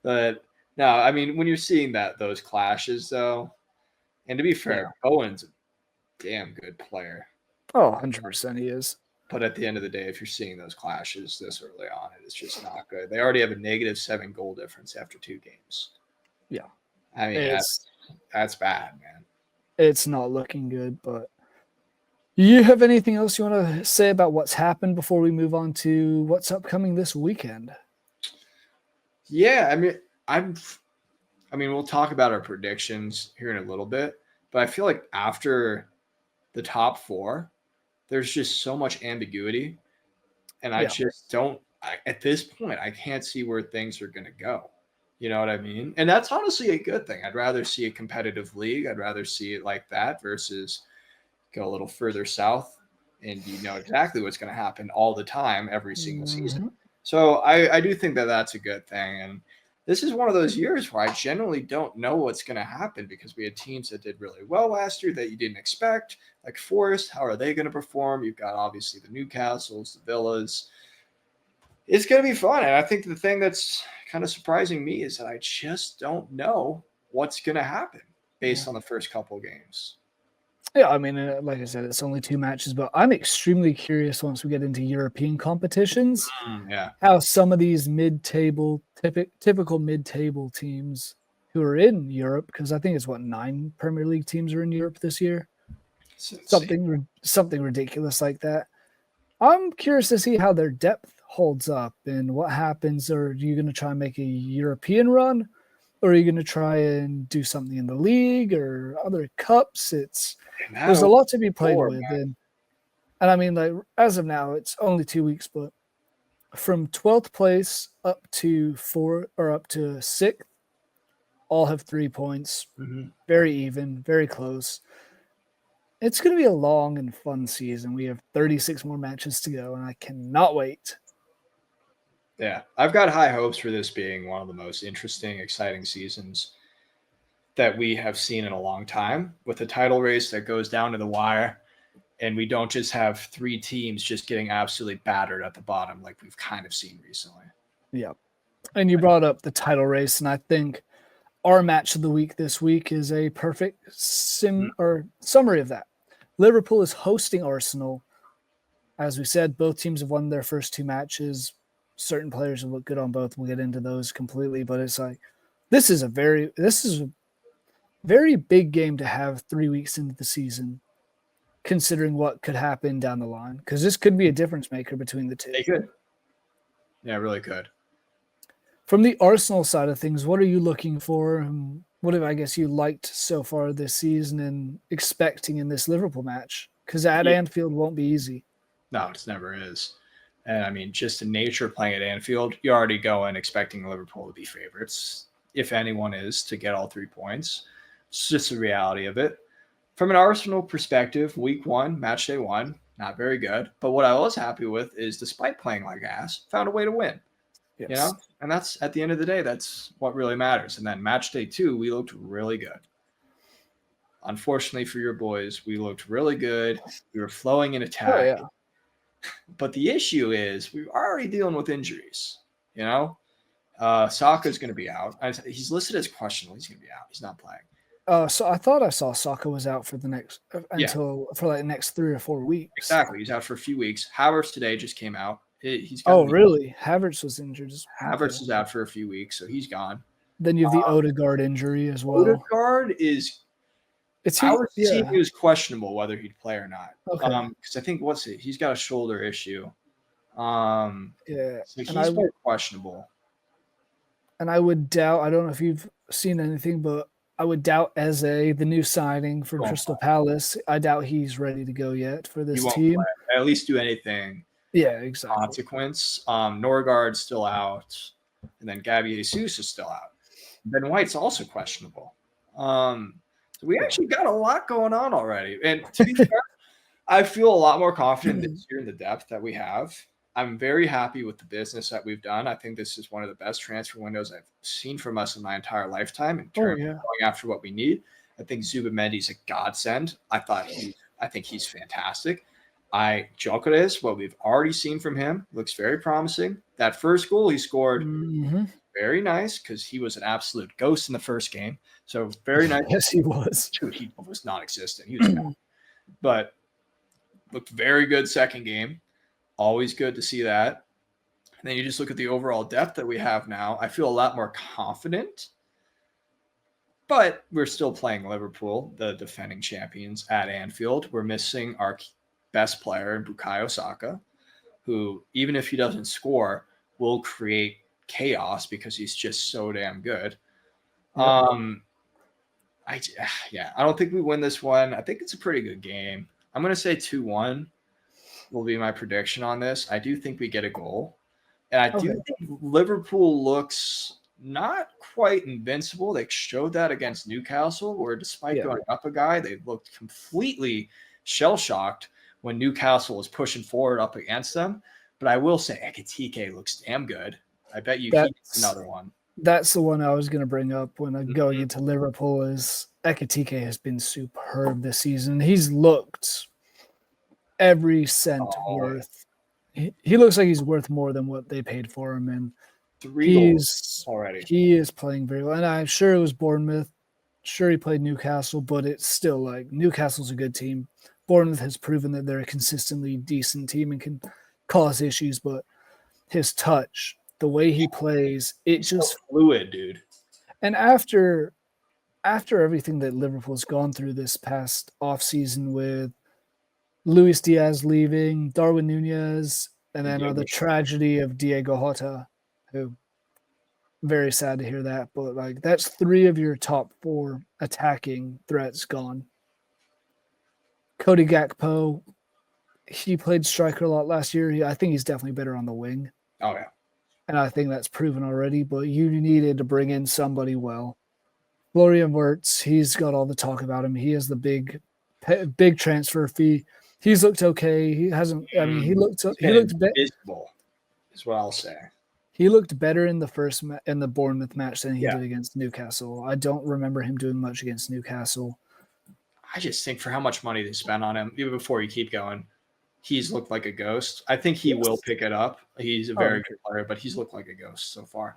But no, I mean, when you're seeing those clashes, though, and to be fair, Bowen's a damn good player. Oh, 100% he is. But at the end of the day, if you're seeing those clashes this early on, it's just not good. They already have a -7 goal difference after 2 games. Yeah. I mean, that's bad, man. It's not looking good, but you have anything else you want to say about what's happened before we move on to what's upcoming this weekend? Yeah, I mean, we'll talk about our predictions here in a little bit, but I feel like after the top four, there's just so much ambiguity, and I Yeah. just don't. At this point, I can't see where things are going to go. You know what I mean? And that's honestly a good thing. I'd rather see a competitive league. I'd rather see it like that versus go a little further south and you know exactly what's going to happen all the time, every single season. Mm-hmm. So I do think that that's a good thing. And this is one of those years where I generally don't know what's going to happen because we had teams that did really well last year that you didn't expect, like Forest. How are they going to perform? You've got obviously the Newcastles, the Villas. It's going to be fun. And I think the thing that's kind of surprising me is that I just don't know what's going to happen based Yeah. on the first couple of games. Yeah, I mean, like I said, it's only 2 matches, but I'm extremely curious once we get into European competitions, Yeah. how some of these mid-table, typical mid-table teams who are in Europe, because I think it's what 9 Premier League teams are in Europe this year, something ridiculous like that. I'm curious to see how their depth holds up and what happens. Are you going to try and make a European run, or are you going to try and do something in the league or other cups? There's a lot to be played with, and I mean, like as of now, it's only 2 weeks, but from 12th place up to up to 6th, all have 3 points, Mm-hmm. very even, very close. It's going to be a long and fun season. We have 36 more matches to go, and I cannot wait. Yeah, I've got high hopes for this being one of the most interesting, exciting seasons that we have seen in a long time with a title race that goes down to the wire. And we don't just have 3 teams just getting absolutely battered at the bottom like we've kind of seen recently. Yeah. And you brought up the title race, and I think our match of the week this week is a perfect summary of that. Liverpool is hosting Arsenal. As we said, both teams have won their first 2 matches. Certain players have looked good on both. We'll get into those completely, but it's like this is a very big game to have 3 weeks into the season, considering what could happen down the line, because this could be a difference maker between the two. They could. Yeah, really could. From the Arsenal side of things, what are you looking for? What have I guess you liked so far this season and expecting in this Liverpool match? Because at Anfield won't be easy. No, it never is. And I mean, just the nature of playing at Anfield, you already go in expecting Liverpool to be favorites, if anyone is, to get all 3 points. It's just the reality of it. From an Arsenal perspective, week 1, match day 1, not very good. But what I was happy with is, despite playing like ass, found a way to win. Yes. You know, and that's at the end of the day, that's what really matters. And then match day 2, we looked really good. Unfortunately for your boys, we looked really good. We were flowing in attack. Oh, yeah. But the issue is we're already dealing with injuries. You know, Saka's going to be out. He's listed as questionable. He's going to be out. He's not playing. So I thought I saw Saka was out for the next for like the next 3 or 4 weeks. Exactly. He's out for a few weeks. Havertz today just came out. Really? Havertz was injured. Havertz is out for a few weeks, so he's gone. Then you have the Odegaard injury as well. Odegaard is. I was seeing he was questionable whether he'd play or not. Okay. Because I think he's got a shoulder issue. So he's quite questionable. And I would doubt. I don't know if you've seen anything, but I would doubt Eze, the new signing from Crystal Palace. I doubt he's ready to go yet for this team. Play. At least do anything. Yeah, exactly. Consequence. Norgard's still out, and then Gabby Jesus is still out. Ben White's also questionable. So we actually got a lot going on already. And to be fair, I feel a lot more confident this year in the depth that we have. I'm very happy with the business that we've done. I think this is one of the best transfer windows I've seen from us in my entire lifetime in terms of going after what we need. I think Zubimendi's a godsend. I think he's fantastic. Gyökeres, what we've already seen from him, looks very promising. That first goal he scored, very nice, because he was an absolute ghost in the first game. So very nice. Yes, he was. Dude, he was non-existent. He was bad. But looked very good second game. Always good to see that. And then you just look at the overall depth that we have now. I feel a lot more confident. But we're still playing Liverpool, the defending champions, at Anfield. We're missing our best player in Bukayo Saka, who, even if he doesn't score, will create chaos because he's just so damn good. Yep. I don't think we win this one. I think it's a pretty good game. I'm going to say 2-1 will be my prediction on this. I do think we get a goal. And I do think Liverpool looks not quite invincible. They showed that against Newcastle, where despite going up a guy, they looked completely shell-shocked when Newcastle was pushing forward up against them. But I will say Ekitike looks damn good. I bet you he gets another one. That's the one I was going to bring up when I'm going into Liverpool is Ekitike has been superb this season. He's looked every cent worth. He looks like he's worth more than what they paid for him, and 3 goals already. He is playing very well. And I'm sure it was Bournemouth. Sure, he played Newcastle, but it's still like Newcastle's a good team. Bournemouth has proven that they're a consistently decent team and can cause issues, but his touch, the way he plays, it's just fluid, dude. And after everything that Liverpool's gone through this past offseason with Luis Diaz leaving, Darwin Nunez, and then the tragedy of Diego Jota, who very sad to hear that, but like that's 3 of your top 4 attacking threats gone. Cody Gakpo, he played striker a lot last year. I think he's definitely better on the wing. Oh, yeah. And I think that's proven already, but you needed to bring in somebody well. Florian Wirtz, he's got all the talk about him. He has the big transfer fee. He's looked okay. He hasn't. I mean, he looked visible, is what I'll say. He looked better in the Bournemouth match than he did against Newcastle. I don't remember him doing much against Newcastle. I just think for how much money they spent on him, even before you keep going, he's looked like a ghost. I think he will pick it up. He's a very good player, but he's looked like a ghost so far.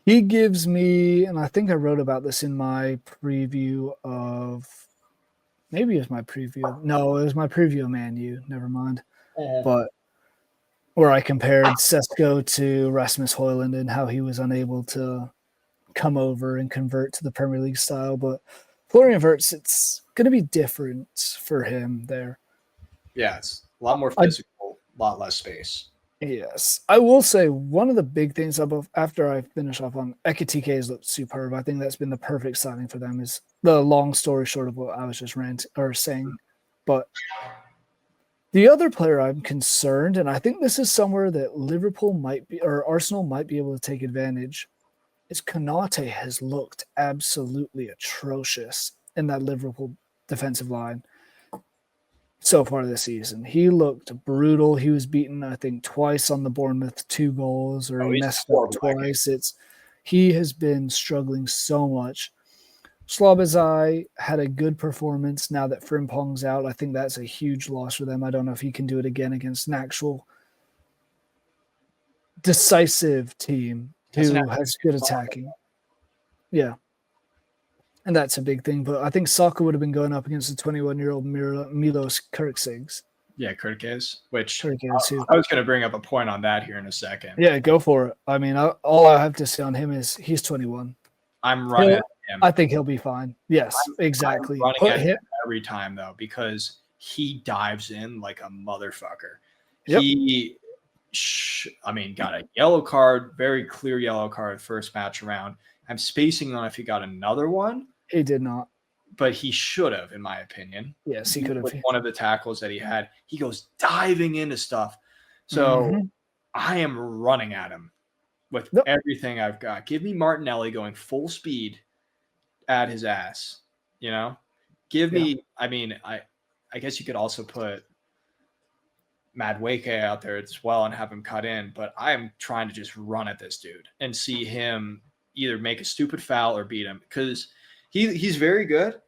He gives me, and I think I wrote about this in my preview of, maybe it was my preview. No, it was my preview of Man U. Never mind. But where I compared Sesko to Rasmus Højlund and how he was unable to come over and convert to the Premier League style. But Florian Wirtz, it's going to be different for him there. Yeah, it's a lot more physical, a lot less space. Yes. I will say one of the big things after I finish off on Ekitike has looked superb. I think that's been the perfect signing for them is the long story short of what I was just saying. But the other player I'm concerned, and I think this is somewhere that Liverpool might be, or Arsenal might be able to take advantage, is Konate has looked absolutely atrocious in that Liverpool defensive line so far this season. He looked brutal. He was beaten, I think, twice on the Bournemouth 2 goals, or he messed up twice. He has been struggling so much. Slobozai had a good performance now that Frimpong's out. I think that's a huge loss for them. I don't know if he can do it again against an actual decisive team who has good attacking. Yeah. And that's a big thing. But I think Saka would have been going up against the 21-year-old Milos Kirkzigs. Yeah, Kirkzigs, I was going to bring up a point on that here in a second. Yeah, go for it. I mean, all I have to say on him is he's 21. I'm running at him. I think he'll be fine. Yes, exactly. I'm running at him every time, though, because he dives in like a motherfucker. Yep. He got a yellow card, very clear yellow card first match around. I'm spacing on if he got another one. He did not. But he should have, in my opinion. Yes, he could have. One of the tackles that he had, he goes diving into stuff. So I am running at him with everything I've got. Give me Martinelli going full speed at his ass. You know? Give me, I guess you could also put Matchweek out there as well and have him cut in, but I am trying to just run at this dude and see him either make a stupid foul or beat him, because he's very good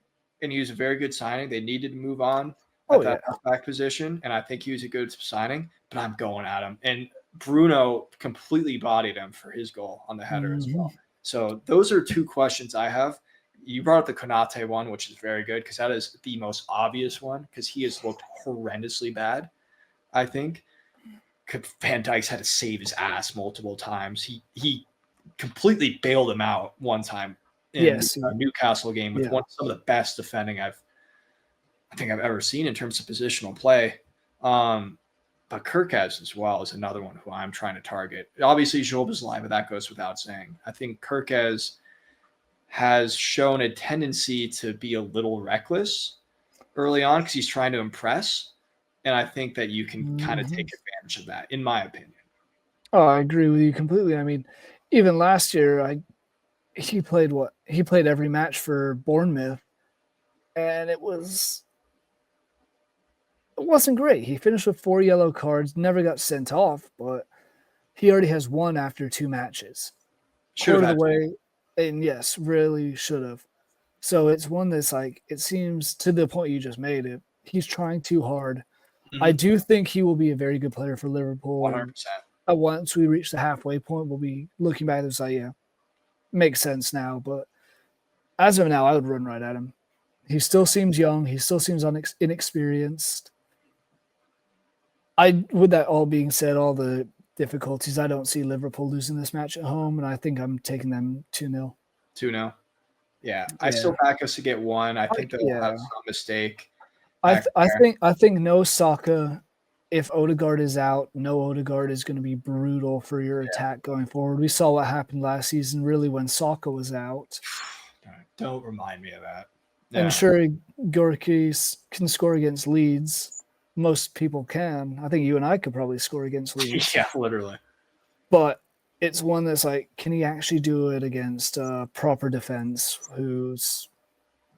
and he was a very good signing. They needed to move on at that back position, and I think he was a good signing, but I'm going at him. And Bruno completely bodied him for his goal on the header as well. So those are 2 questions I have. You brought up the Konate one, which is very good because that is the most obvious one, because he has looked horrendously bad, I think. Van Dijk's had to save his ass multiple times. He completely bailed him out one time in a Newcastle game with some of the best defending I think I've ever seen in terms of positional play. But Kirkez as well is another one who I'm trying to target. Obviously, Job live, but that goes without saying. I think Kirkez has shown a tendency to be a little reckless early on because he's trying to impress. And I think that you can kind of take advantage of that, in my opinion. Oh, I agree with you completely. I mean, even last year, he played every match for Bournemouth, and it wasn't great. He finished with 4 yellow cards, never got sent off, but he already has 1 after 2 matches. Should have Quarter of the had way, and yes, really should have. So it's one that's like, it seems to the point you just made it. He's trying too hard. I do think he will be a very good player for Liverpool. 100%. And once we reach the halfway point, we'll be looking back and say, yeah, makes sense now. But as of now, I would run right at him. He still seems young. He still seems inexperienced. With that all being said, all the difficulties, I don't see Liverpool losing this match at home, and I think I'm taking them 2-0. 2-0. Yeah, I still back us to get 1. I think they'll have some mistake. I think no Saka. If Odegaard is out, no Odegaard is going to be brutal for your attack going forward. We saw what happened last season, really, when Saka was out. Don't remind me of that. Yeah. And sure, Gorky can score against Leeds. Most people can. I think you and I could probably score against Leeds. Yeah, literally. But it's one that's like, can he actually do it against proper defense who's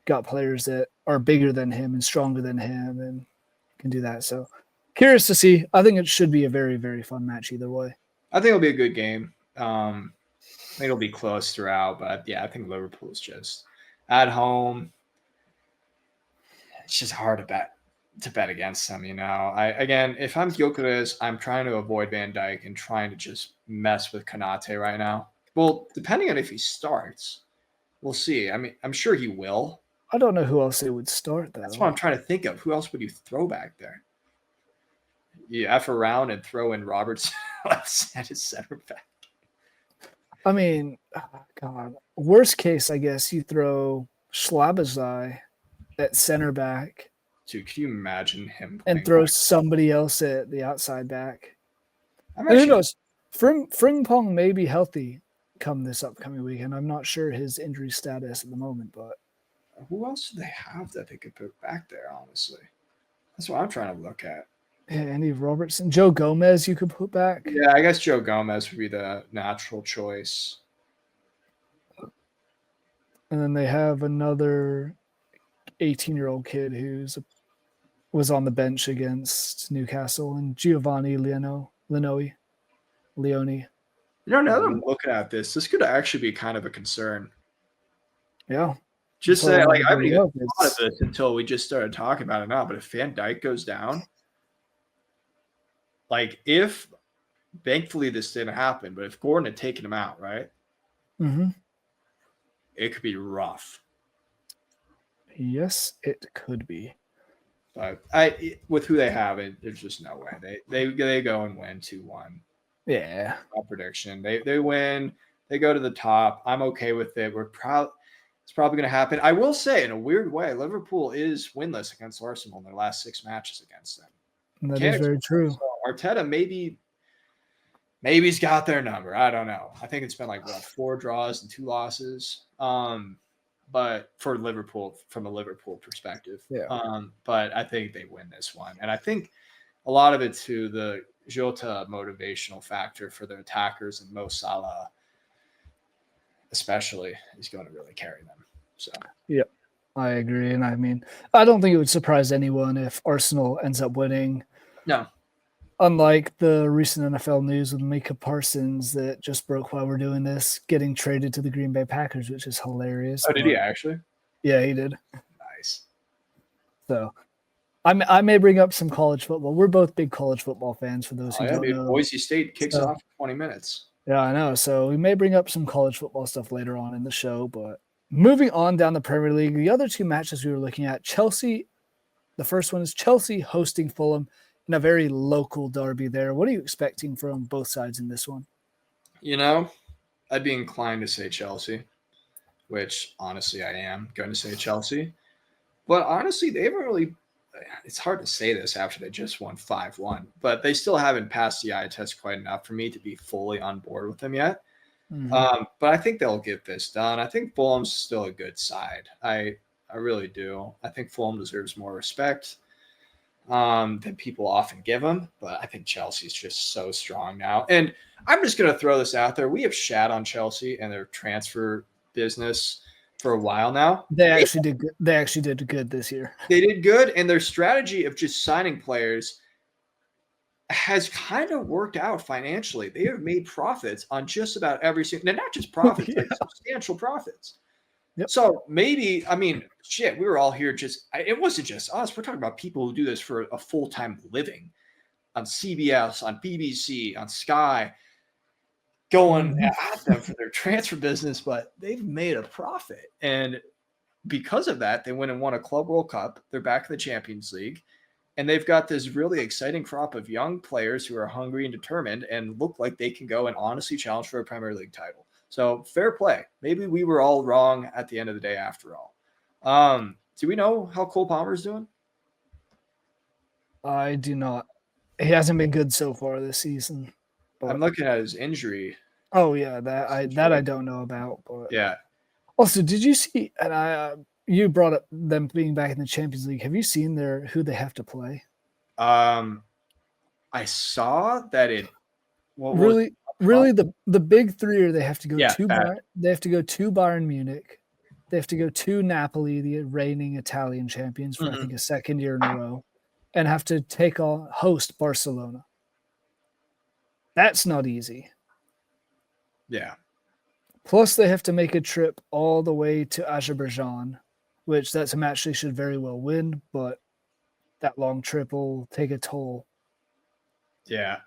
got players that are bigger than him and stronger than him and can do that? So curious to see. I think it should be a very, very fun match either way. I think it'll be a good game. I think it'll be close throughout, but yeah, I think Liverpool's just at home. It's just hard to bet against them, you know. Again, if I'm Gyökeres, I'm trying to avoid Van Dijk and trying to just mess with Konate right now. Well, depending on if he starts, we'll see. I mean, I'm sure he will. I don't know who else they would start, though. That's what I'm trying to think of. Who else would you throw back there? You F around and throw in Robertson at his center back. I mean, God. Worst case, I guess you throw Schlabazai at center back. Dude, can you imagine him and throw somebody else at the outside back? Who knows? Frimpong may be healthy come this upcoming weekend. I'm not sure his injury status at the moment, but who else do they have that they could put back there, honestly? That's what I'm trying to look at. Yeah, Andy Robertson. Joe Gomez you could put back. Yeah, I guess Joe Gomez would be the natural choice. And then they have another 18-year-old kid was on the bench against Newcastle, and Giovanni Leone. You know, now that I'm looking at this could actually be kind of a concern. Yeah. Just say, like, I haven't even thought of this until we just started talking about it now, but if Van Dijk goes down, like, if, thankfully this didn't happen, but if Gordon had taken him out, right? Mm-hmm. It could be rough. Yes, it could be. But with who they have, there's just no way. They go and win 2-1. Yeah. My prediction. They win. They go to the top. I'm okay with it. It's probably going to happen. I will say, in a weird way, Liverpool is winless against Arsenal in their last 6 matches against them. That is very true. So Arteta maybe he's got their number. I don't know. I think it's been like 4 draws and 2 losses. But for Liverpool, from a Liverpool perspective, but I think they win this one, and I think a lot of it to the Jota motivational factor for their attackers, and Mo Salah, especially, is going to really carry them. So, yeah, I agree, and I mean, I don't think it would surprise anyone if Arsenal ends up winning. No. Unlike the recent NFL news with Micah Parsons that just broke while we're doing this, getting traded to the Green Bay Packers, which is hilarious. Oh, did he actually? Yeah, he did. Nice. So I may bring up some college football. We're both big college football fans for those who don't know. Boise State kicks off in 20 minutes. Yeah, I know. So we may bring up some college football stuff later on in the show. But moving on down the Premier League, the other 2 matches we were looking at, Chelsea, the first one is Chelsea hosting Fulham. In a very local derby there. What are you expecting from both sides in this one? You know, I'd be inclined to say Chelsea, which honestly I am going to say Chelsea. But honestly, they haven't really it's hard to say this after they just won 5-1, but they still haven't passed the eye test quite enough for me to be fully on board with them yet. But I think they'll get this done. I think Fulham's still a good side. I really do. I think Fulham deserves more respect than people often give them, but I think Chelsea's just so strong now. And I'm just going to throw this out there. We have shat on Chelsea and their transfer business for a while now. They actually did good. They actually did good this year. They did good, and their strategy of just signing players has kind of worked out financially. They have made profits on just about every single, and not just profits, like substantial profits. Yep. So maybe, I mean, shit, we were all here it wasn't just us. We're talking about people who do this for a full-time living on CBS, on BBC, on Sky, going at them for their transfer business, but they've made a profit. And because of that, they went and won a Club World Cup. They're back in the Champions League. And they've got this really exciting crop of young players who are hungry and determined and look like they can go and honestly challenge for a Premier League title. So fair play. Maybe we were all wrong at the end of the day after all. Do we know how Cole Palmer's doing? I do not. He hasn't been good so far this season. But I'm looking at his injury. Oh yeah, that I don't know about. But yeah. Also, did you see? And you brought up them being back in the Champions League. Have you seen who they have to play? I saw that it. Really, the big three are they have to go to Bayern. They have to go to Bayern Munich. They have to go to Napoli, the reigning Italian champions, for I think a second year in a row, and have to host Barcelona. That's not easy. Yeah. Plus, they have to make a trip all the way to Azerbaijan, which that's a match they should very well win, but that long trip will take a toll. Yeah.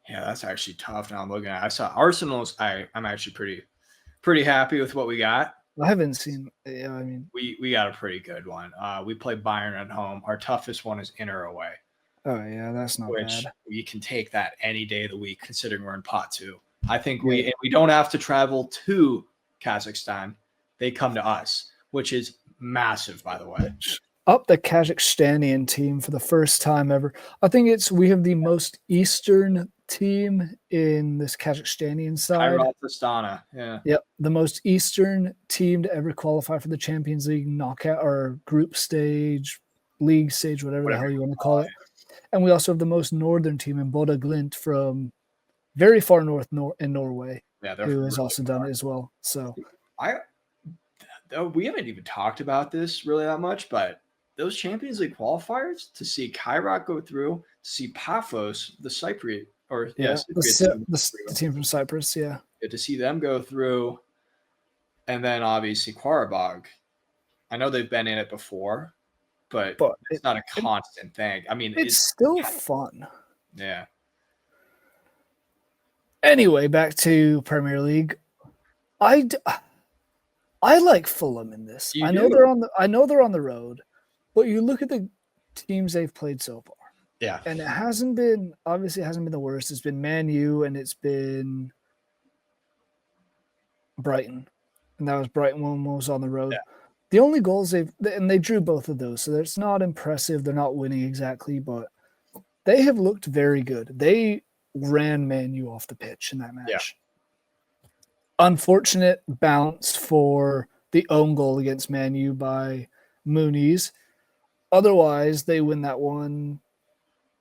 Yeah, that's actually tough. Now I'm looking at it. I saw Arsenal's. I'm actually pretty happy with what we got. I haven't seen. Yeah, I mean, we got a pretty good one. We play Bayern at home. Our toughest one is Inter away. Oh yeah, that's not bad. We can take that any day of the week, considering we're in pot 2. I think we don't have to travel to Kazakhstan. They come to us, which is massive, by the way. Up the Kazakhstanian team for the first time ever. I think we have the most Eastern team in this Kazakhstanian side. Astana, yeah. Yep, the most Eastern team to ever qualify for the Champions League knockout or group stage, league stage, whatever the hell you want to call it. And we also have the most northern team in Bodø Glimt from very far north in Norway, who has also done it as well. So we haven't even talked about this really that much, but those Champions League qualifiers, to see Kairat go through, to see Paphos, the Cypriot, the team from Cyprus, to see them go through, and then obviously Qarabağ. I know they've been in it before, but it's not a constant thing. I mean, it's still fun. Yeah. Anyway, back to Premier League. I like Fulham in this. I know they're on the road, but you look at the teams they've played so far. Yeah. And it hasn't been the worst. It's been Man U and it's been Brighton. And that was Brighton when was on the road. Yeah. The only goals they drew both of those. So it's not impressive. They're not winning exactly, but they have looked very good. They ran Man U off the pitch in that match. Yeah. Unfortunate bounce for the own goal against Man U by Muniz. Otherwise, they win that one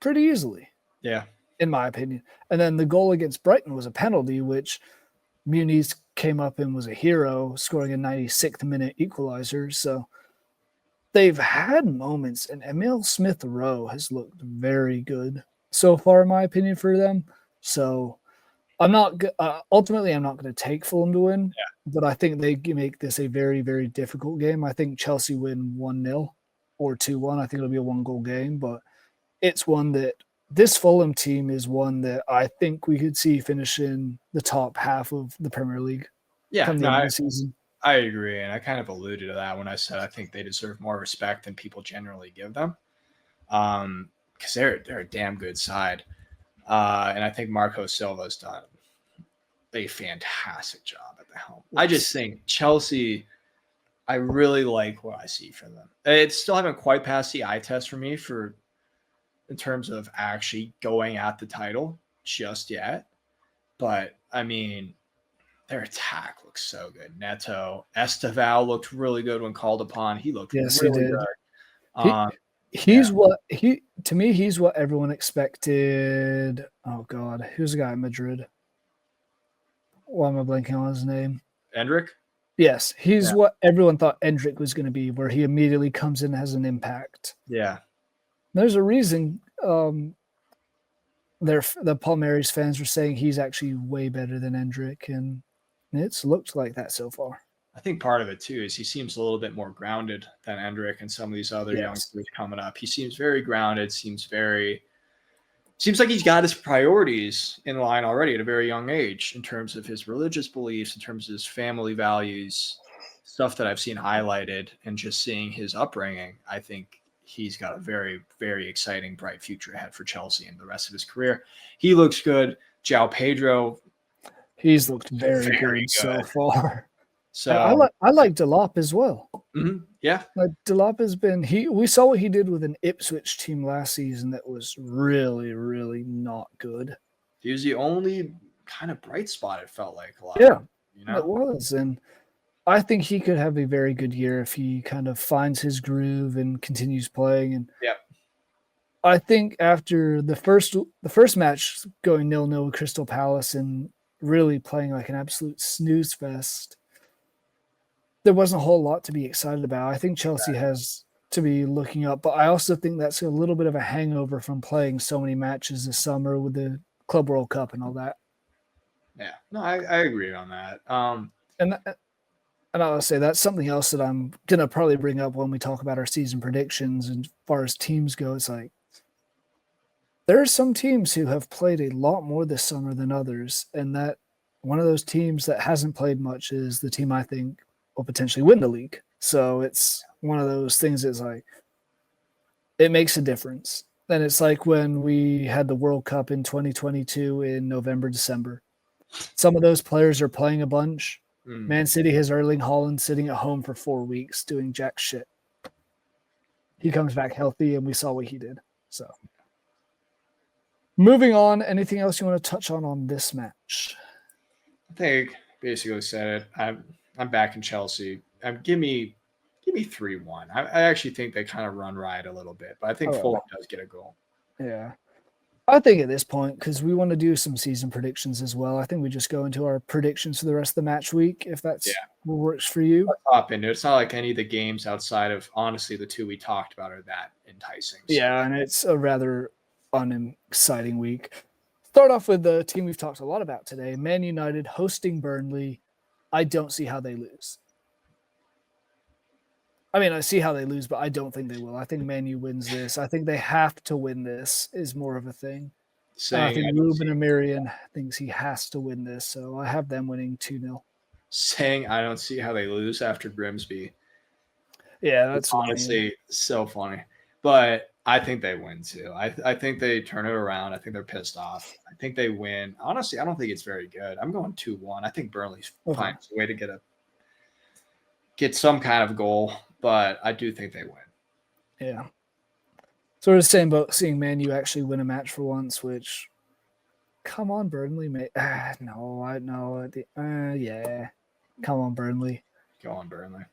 pretty easily. Yeah. In my opinion. And then the goal against Brighton was a penalty, which Muniz came up and was a hero, scoring a 96th minute equalizer. So they've had moments, and Emile Smith-Rowe has looked very good so far, in my opinion, for them. So I'm not ultimately I'm not going to take Fulham to win, but I think they make this a very, very difficult game. I think Chelsea win 1-0 or 2-1. I think it'll be a 1-goal game, but it's one that this Fulham team is one that I think we could see finishing the top half of the Premier League. Yeah, come the end of the season. I agree, and I kind of alluded to that when I said I think they deserve more respect than people generally give them, because they're a damn good side, and I think Marco Silva's done a fantastic job at the helm. I just think Chelsea I really like what I see from them. It still haven't quite passed the eye test for me in terms of actually going at the title just yet. But I mean, their attack looks so good. Neto, Esteval looked really good when called upon. He looked Yes, he really did. good. He's what everyone expected. Oh God, who's the guy at Madrid? Why am I blanking on his name? Endrick? Yes, he's Yeah. what everyone thought Endrick was going to be, where he immediately comes in and has an impact. Yeah. There's a reason the Palmeiras fans were saying he's actually way better than Endrick, and it's looked like that so far. I think part of it too is he seems a little bit more grounded than Endrick and some of these other youngsters coming up. He seems very grounded, seems like he's got his priorities in line already at a very young age in terms of his religious beliefs, in terms of his family values, stuff that I've seen highlighted, and just seeing his upbringing. I think he's got a very, very exciting, bright future ahead for Chelsea and the rest of his career. He looks good. João Pedro. He's looked very good so far. So I like Delop as well. Mm-hmm. Yeah, like Delop has been. We saw what he did with an Ipswich team last season that was really, really not good. He was the only kind of bright spot. It felt like a lot. Yeah, it was, and I think he could have a very good year if he kind of finds his groove and continues playing. And yeah, I think after the first match going 0-0 with Crystal Palace and really playing like an absolute snooze fest, there wasn't a whole lot to be excited about. I think Chelsea has to be looking up, but I also think that's a little bit of a hangover from playing so many matches this summer with the Club World Cup and all that. Yeah, no, I agree on that. And I'll say that's something else that I'm gonna probably bring up when we talk about our season predictions. And as far as teams go, it's like there are some teams who have played a lot more this summer than others, and that one of those teams that hasn't played much is the team I think will potentially win the league. So it's one of those things that's like it makes a difference. And it's like when we had the World Cup in 2022 in November, December. Some of those players are playing a bunch. Man City has Erling Haaland sitting at home for 4 weeks doing jack shit. He comes back healthy, and we saw what he did. So, moving on, anything else you want to touch on this match? I think basically said it. I'm back in Chelsea. Give me 3-1. I actually think they kind of run riot a little bit, but I think Fulham does get a goal. Yeah. I think at this point, because we want to do some season predictions as well, I think we just go into our predictions for the rest of the match week, if that's what works for you. Let's hop into it. It's not like any of the games outside of, honestly, the two we talked about are that enticing. So. Yeah, and it's a rather unexciting week. Start off with the team we've talked a lot about today, Man United hosting Burnley. I don't see how they lose. I mean, I see how they lose, but I don't think they will. I think Man U wins this. I think they have to win this is more of a thing. I think Ruben Amirian thinks he has to win this, so I have them winning 2-0. Saying I don't see how they lose after Grimsby. Yeah, that's honestly so funny. But I think they win too. I think they turn it around. I think they're pissed off. I think they win. Honestly, I don't think it's very good. I'm going 2-1. I think Burnley finds a way to get some kind of goal, but I do think they win. Yeah. Sort of the same about seeing Man U actually win a match for once, which, come on, Burnley, mate. No, I know. Yeah. Come on, Burnley. Go on, Burnley.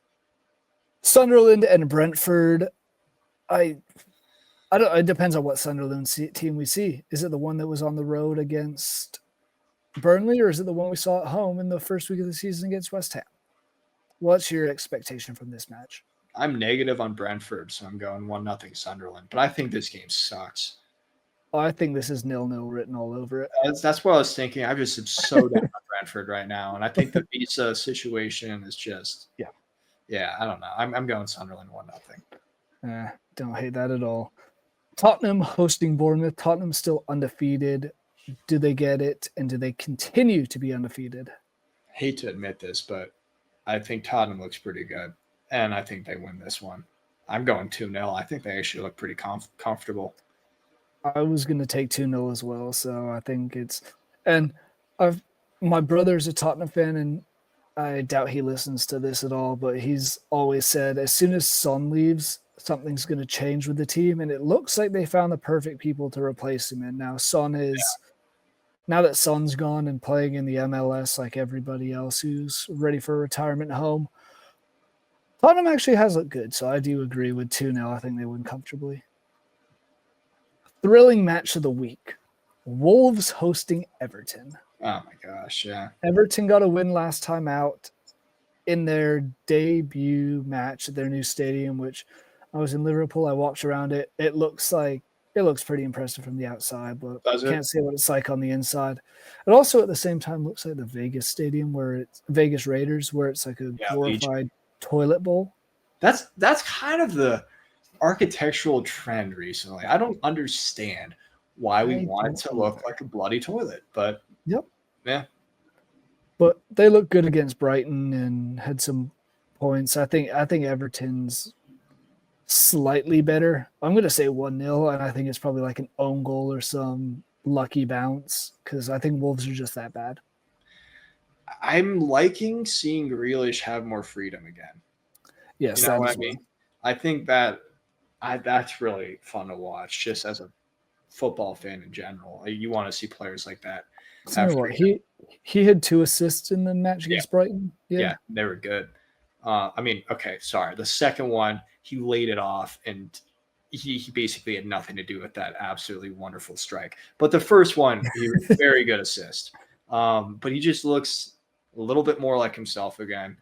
Sunderland and Brentford. I don't. It depends on what Sunderland team we see. Is it the one that was on the road against Burnley, or is it the one we saw at home in the first week of the season against West Ham? What's your expectation from this match? I'm negative on Brentford, so I'm going 1-0 Sunderland. But I think this game sucks. I think this is 0-0 written all over it. That's what I was thinking. I just am so down on Brentford right now, and I think the visa situation is just yeah. I don't know. I'm going Sunderland 1-0. Don't hate that at all. Tottenham hosting Bournemouth. Tottenham still undefeated. Do they get it, and do they continue to be undefeated? Hate to admit this, but I think Tottenham looks pretty good, and I think they win this one. I'm going 2-0. I think they actually look pretty comfortable. I was going to take 2-0 as well, so I think it's – and my brother's a Tottenham fan, and I doubt he listens to this at all, but he's always said as soon as Son leaves, something's going to change with the team, and it looks like they found the perfect people to replace him. And now now that Son's gone and playing in the MLS like everybody else who's ready for retirement home, Tottenham actually has looked good, so I do agree with 2-0. I think they win comfortably. Thrilling match of the week. Wolves hosting Everton. Oh my gosh, yeah. Everton got a win last time out in their debut match at their new stadium, which I was in Liverpool. I walked around it. It looks pretty impressive from the outside, but can't see what it's like on the inside. It also at the same time looks like the Vegas stadium where it's Vegas Raiders, where it's like a glorified toilet bowl. That's kind of the architectural trend recently. I don't understand why we want it to look like a bloody toilet, but yeah. But they look good against Brighton and had some points. I think Everton's slightly better. I'm going to say 1-0, and I think it's probably like an own goal or some lucky bounce because I think Wolves are just that bad. I'm liking seeing Grealish have more freedom again. Yes, you know what I mean? I think that's really fun to watch just as a football fan in general. You want to see players like that. He had 2 assists in the match against Brighton. Yeah, they were good. The second one, he laid it off, and he basically had nothing to do with that absolutely wonderful strike. But the first one, he was very good assist. But he just looks a little bit more like himself again,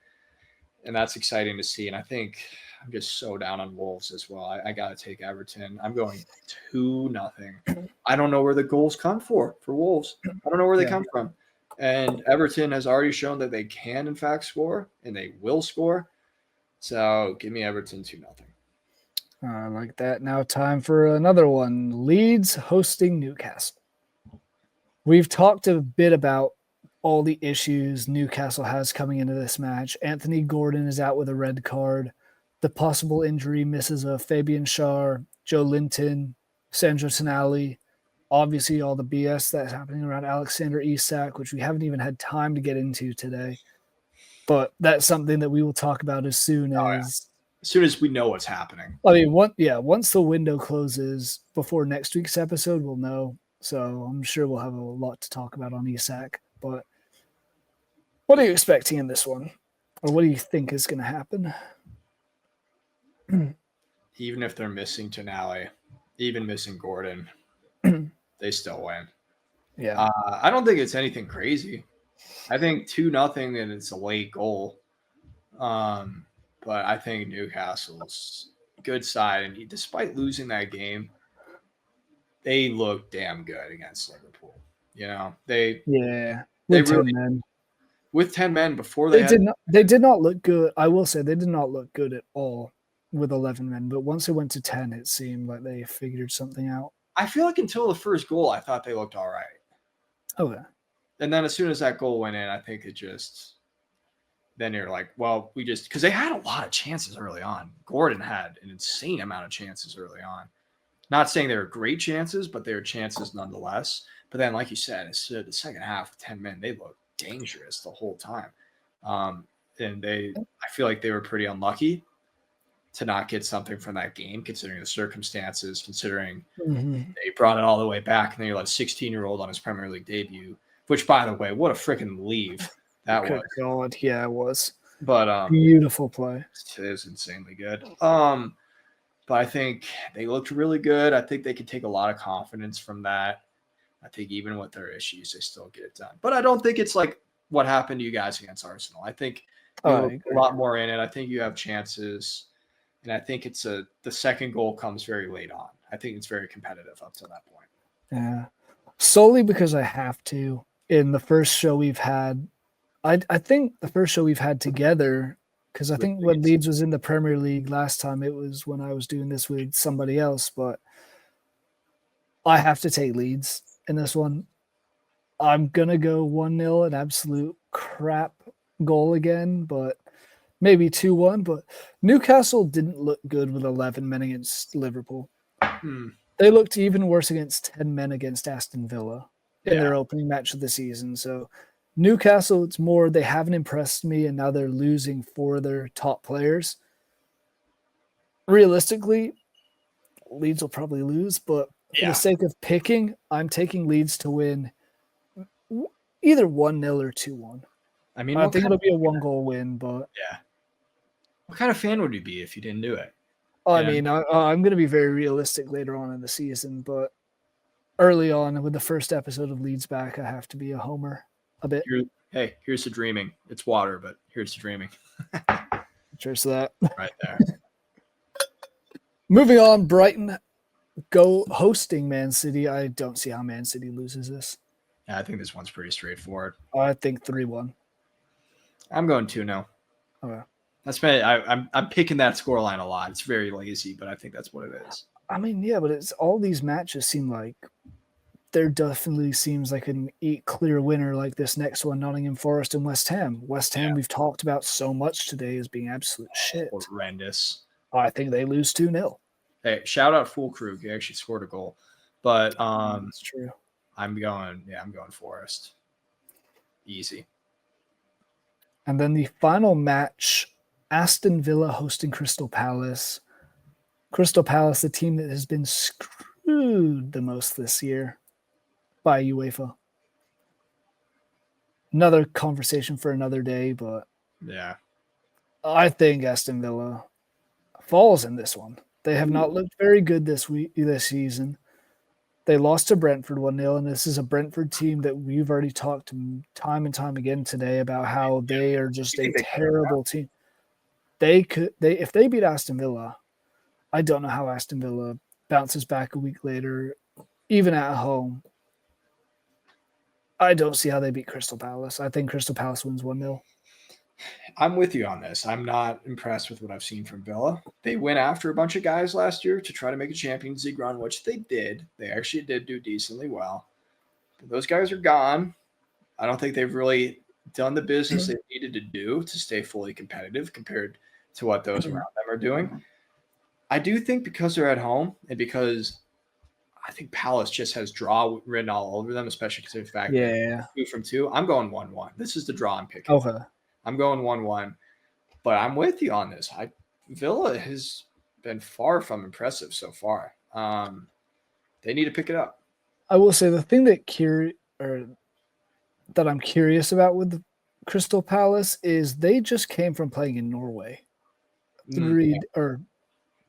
and that's exciting to see. And I think I'm just so down on Wolves as well. I got to take Everton. I'm going 2-0. I don't know where the goals come for Wolves. I don't know where they come from. And Everton has already shown that they can, in fact, score, and they will score. So give me Everton 2-0. I like that. Now time for another one. Leeds hosting Newcastle. We've talked a bit about all the issues Newcastle has coming into this match. Anthony Gordon is out with a red card. The possible injury misses of Fabian Schär, Joe Linton, Sandro Tonali. Obviously, all the BS that's happening around Alexander Isak, which we haven't even had time to get into today. But that's something that we will talk about as soon as we know what's happening. I mean, once the window closes before next week's episode, we'll know. So I'm sure we'll have a lot to talk about on Isak. But what are you expecting in this one? Or what do you think is going to happen? Even if they're missing Tonali, even missing Gordon, they still win. Yeah. I don't think it's anything crazy. I think 2-0 and it's a late goal. But I think Newcastle's a good side, and despite losing that game, they look damn good against Liverpool. You know, with 10 men. With 10 men before they did not look good. I will say they did not look good at all with 11 men, but once it went to 10, it seemed like they figured something out. I feel like until the first goal, I thought they looked all right. Okay. And then as soon as that goal went in, I think it just – then you're like, well, because they had a lot of chances early on. Gordon had an insane amount of chances early on. Not saying they were great chances, but they were chances nonetheless. But then, like you said, the second half with 10 men, they looked dangerous the whole time. And I feel like they were pretty unlucky to not get something from that game, considering the circumstances, considering they brought it all the way back, and then you let a 16-year-old on his Premier League debut, which, by the way, what a freaking leave that was. God, yeah, it was. But beautiful play. It is insanely good. But I think they looked really good. I think they could take a lot of confidence from that. I think even with their issues, they still get it done. But I don't think it's like what happened to you guys against Arsenal. I think you look a lot more in it. I think you have chances. And I think the second goal comes very late on. I think it's very competitive up to that point. Yeah. Solely because I have to. In the first show we've had, I think the first show we've had together, because I think when Leeds was in the Premier League last time, it was when I was doing this with somebody else, but I have to take Leeds in this one. I'm going to go 1-0, an absolute crap goal again, but maybe 2-1, but Newcastle didn't look good with 11 men against Liverpool. They looked even worse against 10 men against Aston Villa in their opening match of the season. So Newcastle, it's more they haven't impressed me, and now they're losing 4 of their top players. Realistically, Leeds will probably lose, but for the sake of picking, I'm taking Leeds to win either 1-0 or 2-1. I mean, I think it'll be a 1-goal win, but yeah. What kind of fan would you be if you didn't do it? I mean, I'm going to be very realistic later on in the season, but early on with the first episode of Leeds back, I have to be a homer a bit. Here's the dreaming. It's water, but here's the dreaming. Cheers to that. Right there. Moving on, Brighton go hosting Man City. I don't see how Man City loses this. Yeah, I think this one's pretty straightforward. I think 3-1. I'm going 2-0. Okay. I'm picking that scoreline a lot. It's very lazy, but I think that's what it is. I mean, yeah, but it's all these matches seem like there definitely seems like an clear winner like this next one, Nottingham Forest and West Ham. West Ham we've talked about so much today as being absolute shit. Horrendous. I think they lose 2-0. Hey, shout out Full Crew. He actually scored a goal. But that's true. I'm going Forest. Easy. And then the final match, Aston Villa hosting Crystal Palace. Crystal Palace, the team that has been screwed the most this year by UEFA. Another conversation for another day, but yeah, I think Aston Villa falls in this one. They have not looked very good this season. They lost to Brentford 1-0, and this is a Brentford team that we've already talked time and time again today about how they are just a terrible team. If they beat Aston Villa, I don't know how Aston Villa bounces back a week later, even at home. I don't see how they beat Crystal Palace. I think Crystal Palace wins 1-0. I'm with you on this. I'm not impressed with what I've seen from Villa. They went after a bunch of guys last year to try to make a Champions League run, which they did. They actually did do decently well. But those guys are gone. I don't think they've really done the business they needed to do to stay fully competitive compared to what those around them are doing. I do think because they're at home and because I think Palace just has draw written all over them, especially because of the fact that 2 from 2. I'm going 1-1. This is the draw I'm picking. Okay. I'm going 1-1, but I'm with you on this. Villa has been far from impressive so far. They need to pick it up. I will say the thing that I'm curious about with the Crystal Palace is they just came from playing in Norway.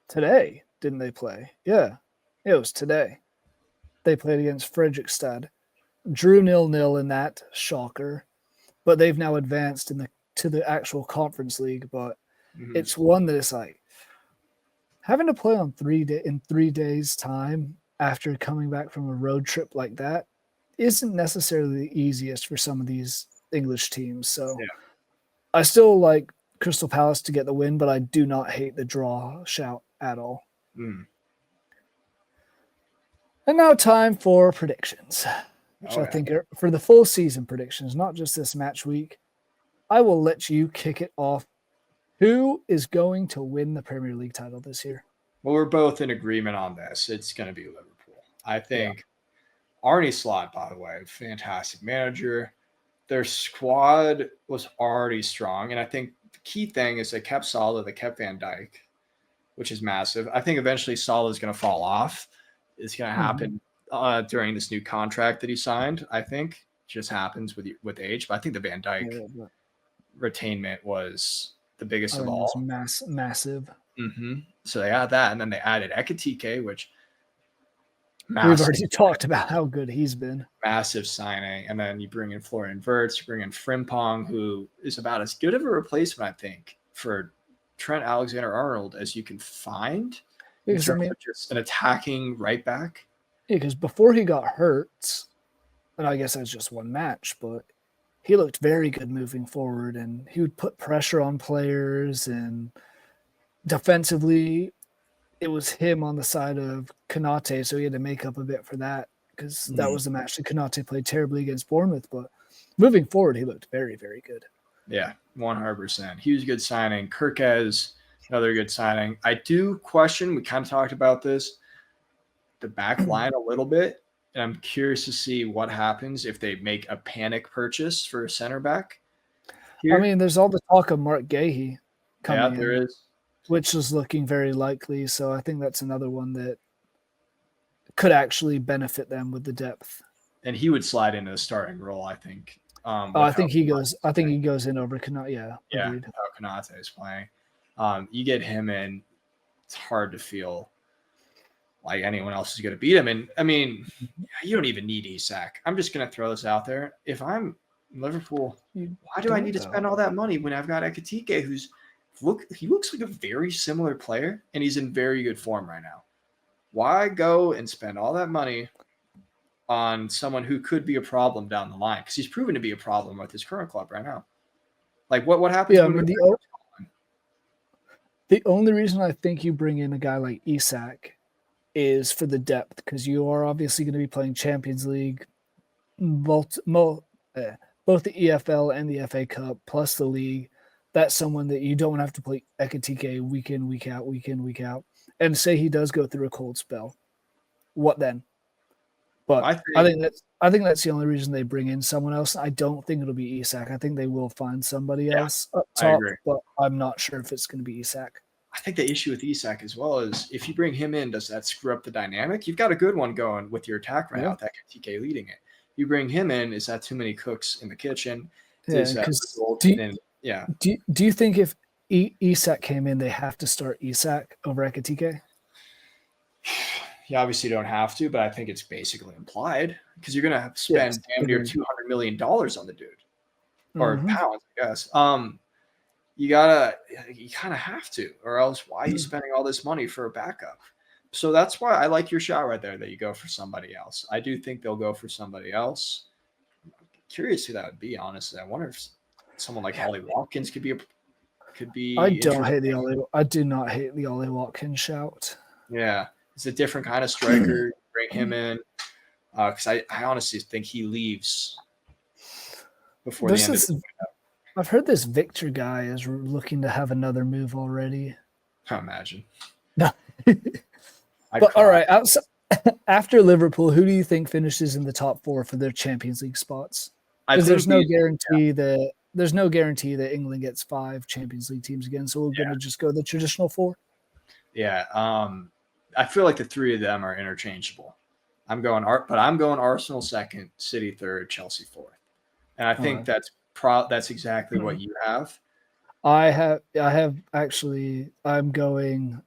Today, didn't they play? Yeah, it was today. They played against Fredrikstad. Drew 0-0 in that, shocker. But they've now advanced to the actual Conference League. But it's one that is like having to play on 3 days' time after coming back from a road trip like that isn't necessarily the easiest for some of these English teams. So I still like Crystal Palace to get the win, but I do not hate the draw shout at all. And now time for predictions, which I think are for the full season predictions, not just this match week. I will let you kick it off. Who is going to win the Premier League title this year? Well, we're both in agreement on this. It's going to be Liverpool. I think Arne Slot, by the way, fantastic manager. Their squad was already strong. And I think the key thing is they kept Salah, they kept Van Dijk, which is massive. I think eventually Salah is going to fall off. It's going to happen during this new contract that he signed. I think it just happens with age. But I think the Van Dijk retainment was the biggest of all. Massive. So they had that, and then they added Ekitike, which we've already talked about how good he's been. Massive signing. And then you bring in Florian Wirtz, you bring in Frimpong, who is about as good of a replacement, I think, for Trent Alexander-Arnold as you can find. In terms of just an attacking right back. Yeah, because before he got hurt, and I guess that's just one match, but he looked very good moving forward, and he would put pressure on players, and defensively, it was him on the side of Konate, so he had to make up a bit for that because that was the match that Konate played terribly against Bournemouth. But moving forward, he looked very, very good. Yeah, 100%. He was a good signing. Kirkez, another good signing. I do question, we kind of talked about this, the back line a little bit. And I'm curious to see what happens if they make a panic purchase for a center back here. I mean, there's all the talk of Mark Gahey coming there in, is. which is looking very likely. So I think that's another one that could actually benefit them with the depth. And he would slide into the starting role, I think. I think he goes. I think he goes in over Konate. Yeah, agreed. How Konate is playing. You get him in, it's hard to feel like anyone else is going to beat him. And I mean, you don't even need Isak. I'm just going to throw this out there. If I'm Liverpool, why do I need to spend all that money when I've got Ekitike, he looks like a very similar player, and he's in very good form right now. Why go and spend all that money on someone who could be a problem down the line? Because he's proven to be a problem with his current club right now. Like, what happens when the only reason I think you bring in a guy like Isak is for the depth, because you are obviously going to be playing Champions League, both the EFL and the FA Cup, plus the league. That's someone that you don't have to play Ekitike week in, week out. And say he does go through a cold spell. What then? But I think that's the only reason they bring in someone else. I don't think it'll be Isak. I think they will find somebody else up top, but I'm not sure if it's going to be Isak. I think the issue with Isak as well is if you bring him in, does that screw up the dynamic? You've got a good one going with your attack right now, with Ekitike leading it. You bring him in, is that too many cooks in the kitchen? Do you think if Isak came in, they have to start Isak over Ekitike? You obviously don't have to, but I think it's basically implied because you're going to have to spend damn near $200 million on the dude, or pounds, I guess. You kind of have to, or else why are you spending all this money for a backup? So that's why I like your shot right there that you go for somebody else. I do think they'll go for somebody else. I'm curious who that would be, honestly. I wonder if someone like Ollie Watkins could be. I do not hate the Ollie Watkins shout. Yeah. It's a different kind of striker. Bring him in because I honestly think he leaves before the end of the window. I've heard this Victor guy is looking to have another move already. I imagine. No. But all right, after Liverpool, who do you think finishes in the top 4 for their Champions League spots? Because there's no guarantee that England gets 5 Champions League teams again. So we're going to just go the traditional 4. Yeah. I feel like the 3 of them are interchangeable. I'm going Arsenal 2nd, City 3rd, Chelsea 4th, and I think that's exactly what you have. I'm going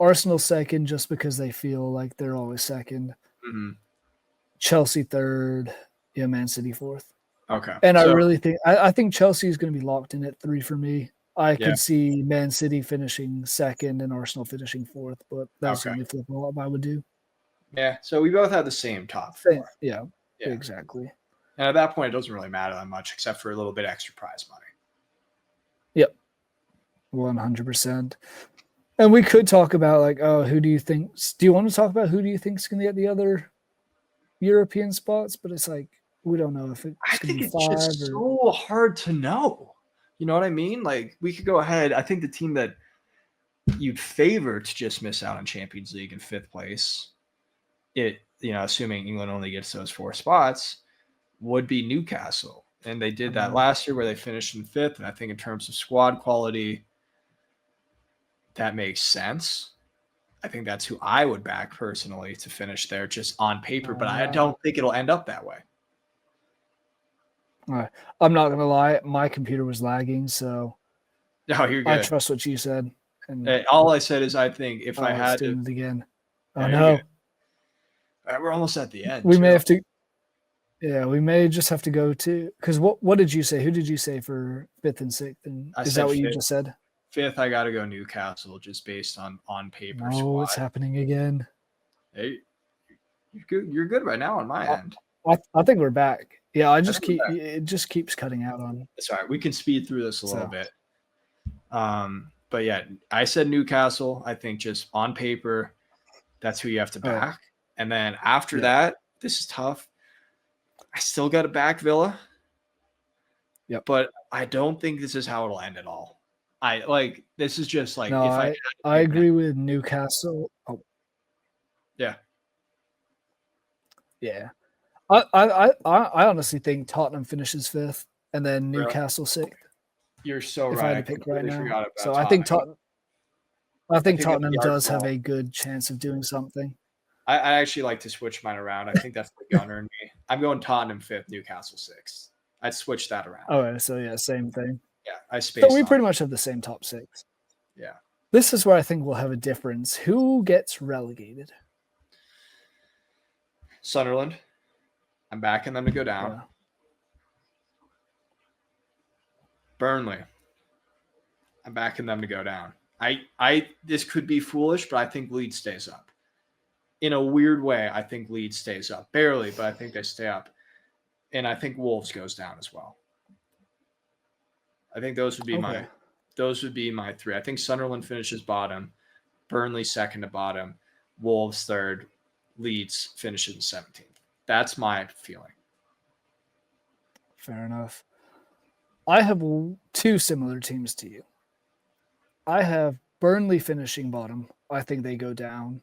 Arsenal 2nd just because they feel like they're always 2nd. Mm-hmm. Chelsea 3rd, Man City 4th. Okay, and I really think I think Chelsea is going to be locked in at 3 for me. I could see Man City finishing 2nd and Arsenal finishing 4th, but that's the only flip-flop I would do. Yeah, so we both have the same top 4. Yeah, exactly. And at that point, it doesn't really matter that much except for a little bit extra prize money. Yep, 100%. And we could talk about who do you think? Do you want to talk about who do you think is going to get the other European spots? But it's like we don't know if it's going to be 5. It's just so hard to know. You know what I mean? Like, we could go ahead. I think the team that you'd favor to just miss out on Champions League in 5th place, assuming England only gets those 4 spots, would be Newcastle. And they did that last year where they finished in 5th. And I think in terms of squad quality, that makes sense. I think that's who I would back personally to finish there just on paper, but I don't think it'll end up that way. All right. I'm not going to lie. My computer was lagging, so you're good. I trust what you said. And all I said is I think if I had to... it again. Oh, no. We're almost at the end. We may have to... Yeah, we may just have to go to... Because what did you say? Who did you say for 5th and 6th? And is that what you just said? 5th, I got to go Newcastle just based on paper. Oh, it's happening again. Hey, you're good right now on my end. I think we're back. Yeah, it just keeps cutting out on. That's all right. We can speed through this a little bit. But yeah, I said Newcastle. I think just on paper, that's who you have to back. Right. And then after that, this is tough. I still got to back Villa. Yep. But I don't think this is how it'll end at all. This is just like no, if I agree with Newcastle. Oh. Yeah. Yeah. I honestly think Tottenham finishes 5th and then Really? Newcastle 6th. You're so If right. I had I to pick right completely now. forgot about So Tottenham. I think think that'd Tottenham be does have Arsenal. a good chance of doing something. I actually like to switch mine around. I think that's the gunner in me. I'm going Tottenham 5th, Newcastle 6th. I'd switch that around. Okay, so yeah, same thing. Yeah, I So spaced we on pretty it. much have the same top 6. Yeah. This is where I think we'll have a difference. Who gets relegated? Sunderland. I'm backing them to go down. Yeah. Burnley. I'm backing them to go down. This could be foolish, but I think Leeds stays up. In a weird way, I think Leeds stays up. Barely, but I think they stay up. And I think Wolves goes down as well. I think those would be my 3. I think Sunderland finishes bottom, Burnley second to bottom, Wolves third, Leeds finishes 17th. That's my feeling. Fair enough. I have 2 similar teams to you. I have Burnley finishing bottom. I think they go down.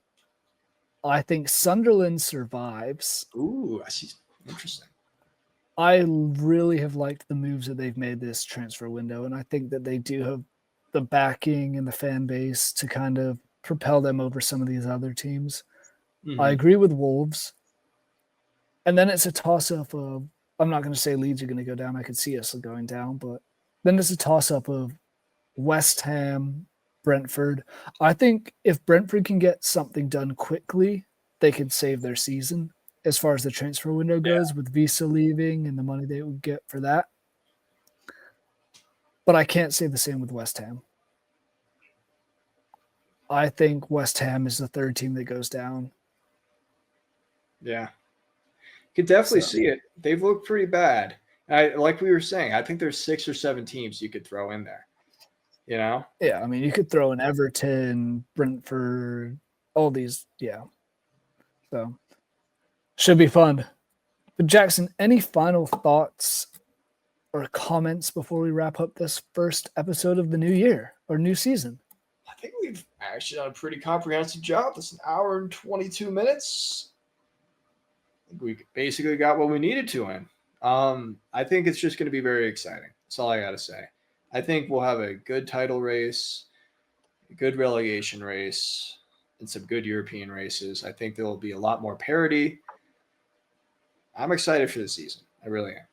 I think Sunderland survives. Ooh, I see. Interesting. I really have liked the moves that they've made this transfer window, and I think that they do have the backing and the fan base to kind of propel them over some of these other teams. Mm-hmm. I agree with Wolves. And then it's a toss-up of, I'm not going to say Leeds are going to go down. I could see us going down, but then it's a toss-up of West Ham, Brentford. I think if Brentford can get something done quickly, they could save their season as far as the transfer window goes, with Visa leaving and the money they would get for that. But I can't say the same with West Ham. I think West Ham is the 3rd team that goes down. Yeah. You could definitely see it. They've looked pretty bad. Like we were saying, I think there's 6 or 7 teams you could throw in there. You know? Yeah, I mean, you could throw in Everton, Brentford, all these. Yeah. So, should be fun. But Jackson, any final thoughts or comments before we wrap up this first episode of the new year or new season? I think we've actually done a pretty comprehensive job. It's an hour and 22 minutes. I think we basically got what we needed to in. I think it's just going to be very exciting. That's all I got to say. I think we'll have a good title race, a good relegation race, and some good European races. I think there will be a lot more parity. I'm excited for the season. I really am.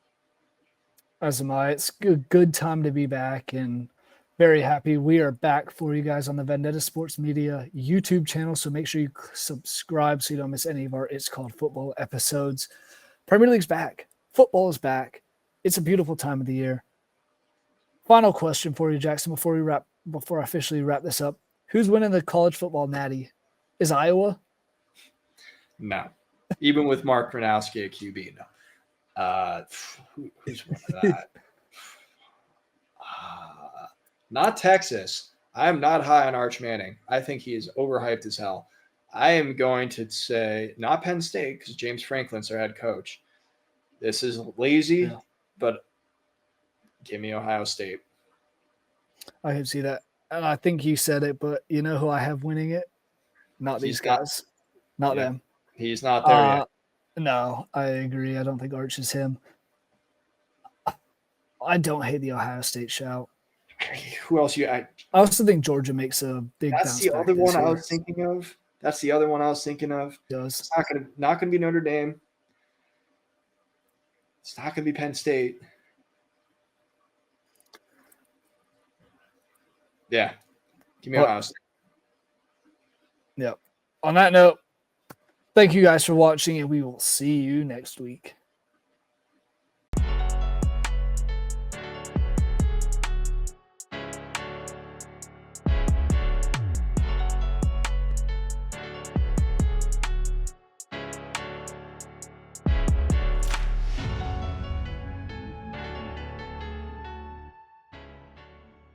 As am I. It's a good time to be back and very happy. We are back for you guys on the Vendetta Sports Media YouTube channel. So make sure you subscribe so you don't miss any of our It's Called Football episodes. Premier League's back. Football is back. It's a beautiful time of the year. Final question for you, Jackson, before I officially wrap this up. Who's winning the college football natty? Is Iowa? No. Even with Mark Gronowski at QB, no. Who's winning that? Not Texas. I am not high on Arch Manning. I think he is overhyped as hell. I am going to say not Penn State because James Franklin's their head coach. This is lazy, but give me Ohio State. I can see that. And I think you said it, but you know who I have winning it? Not these guys. Not them. He's not there yet. No, I agree. I don't think Arch is him. I don't hate the Ohio State shout. Who else I also think Georgia makes a big bounce back. That's the other one I was thinking of. Does. It's not gonna be Notre Dame. It's not gonna be Penn State. Yeah. Give me Ohio State. Yep. On that note, thank you guys for watching, and we will see you next week.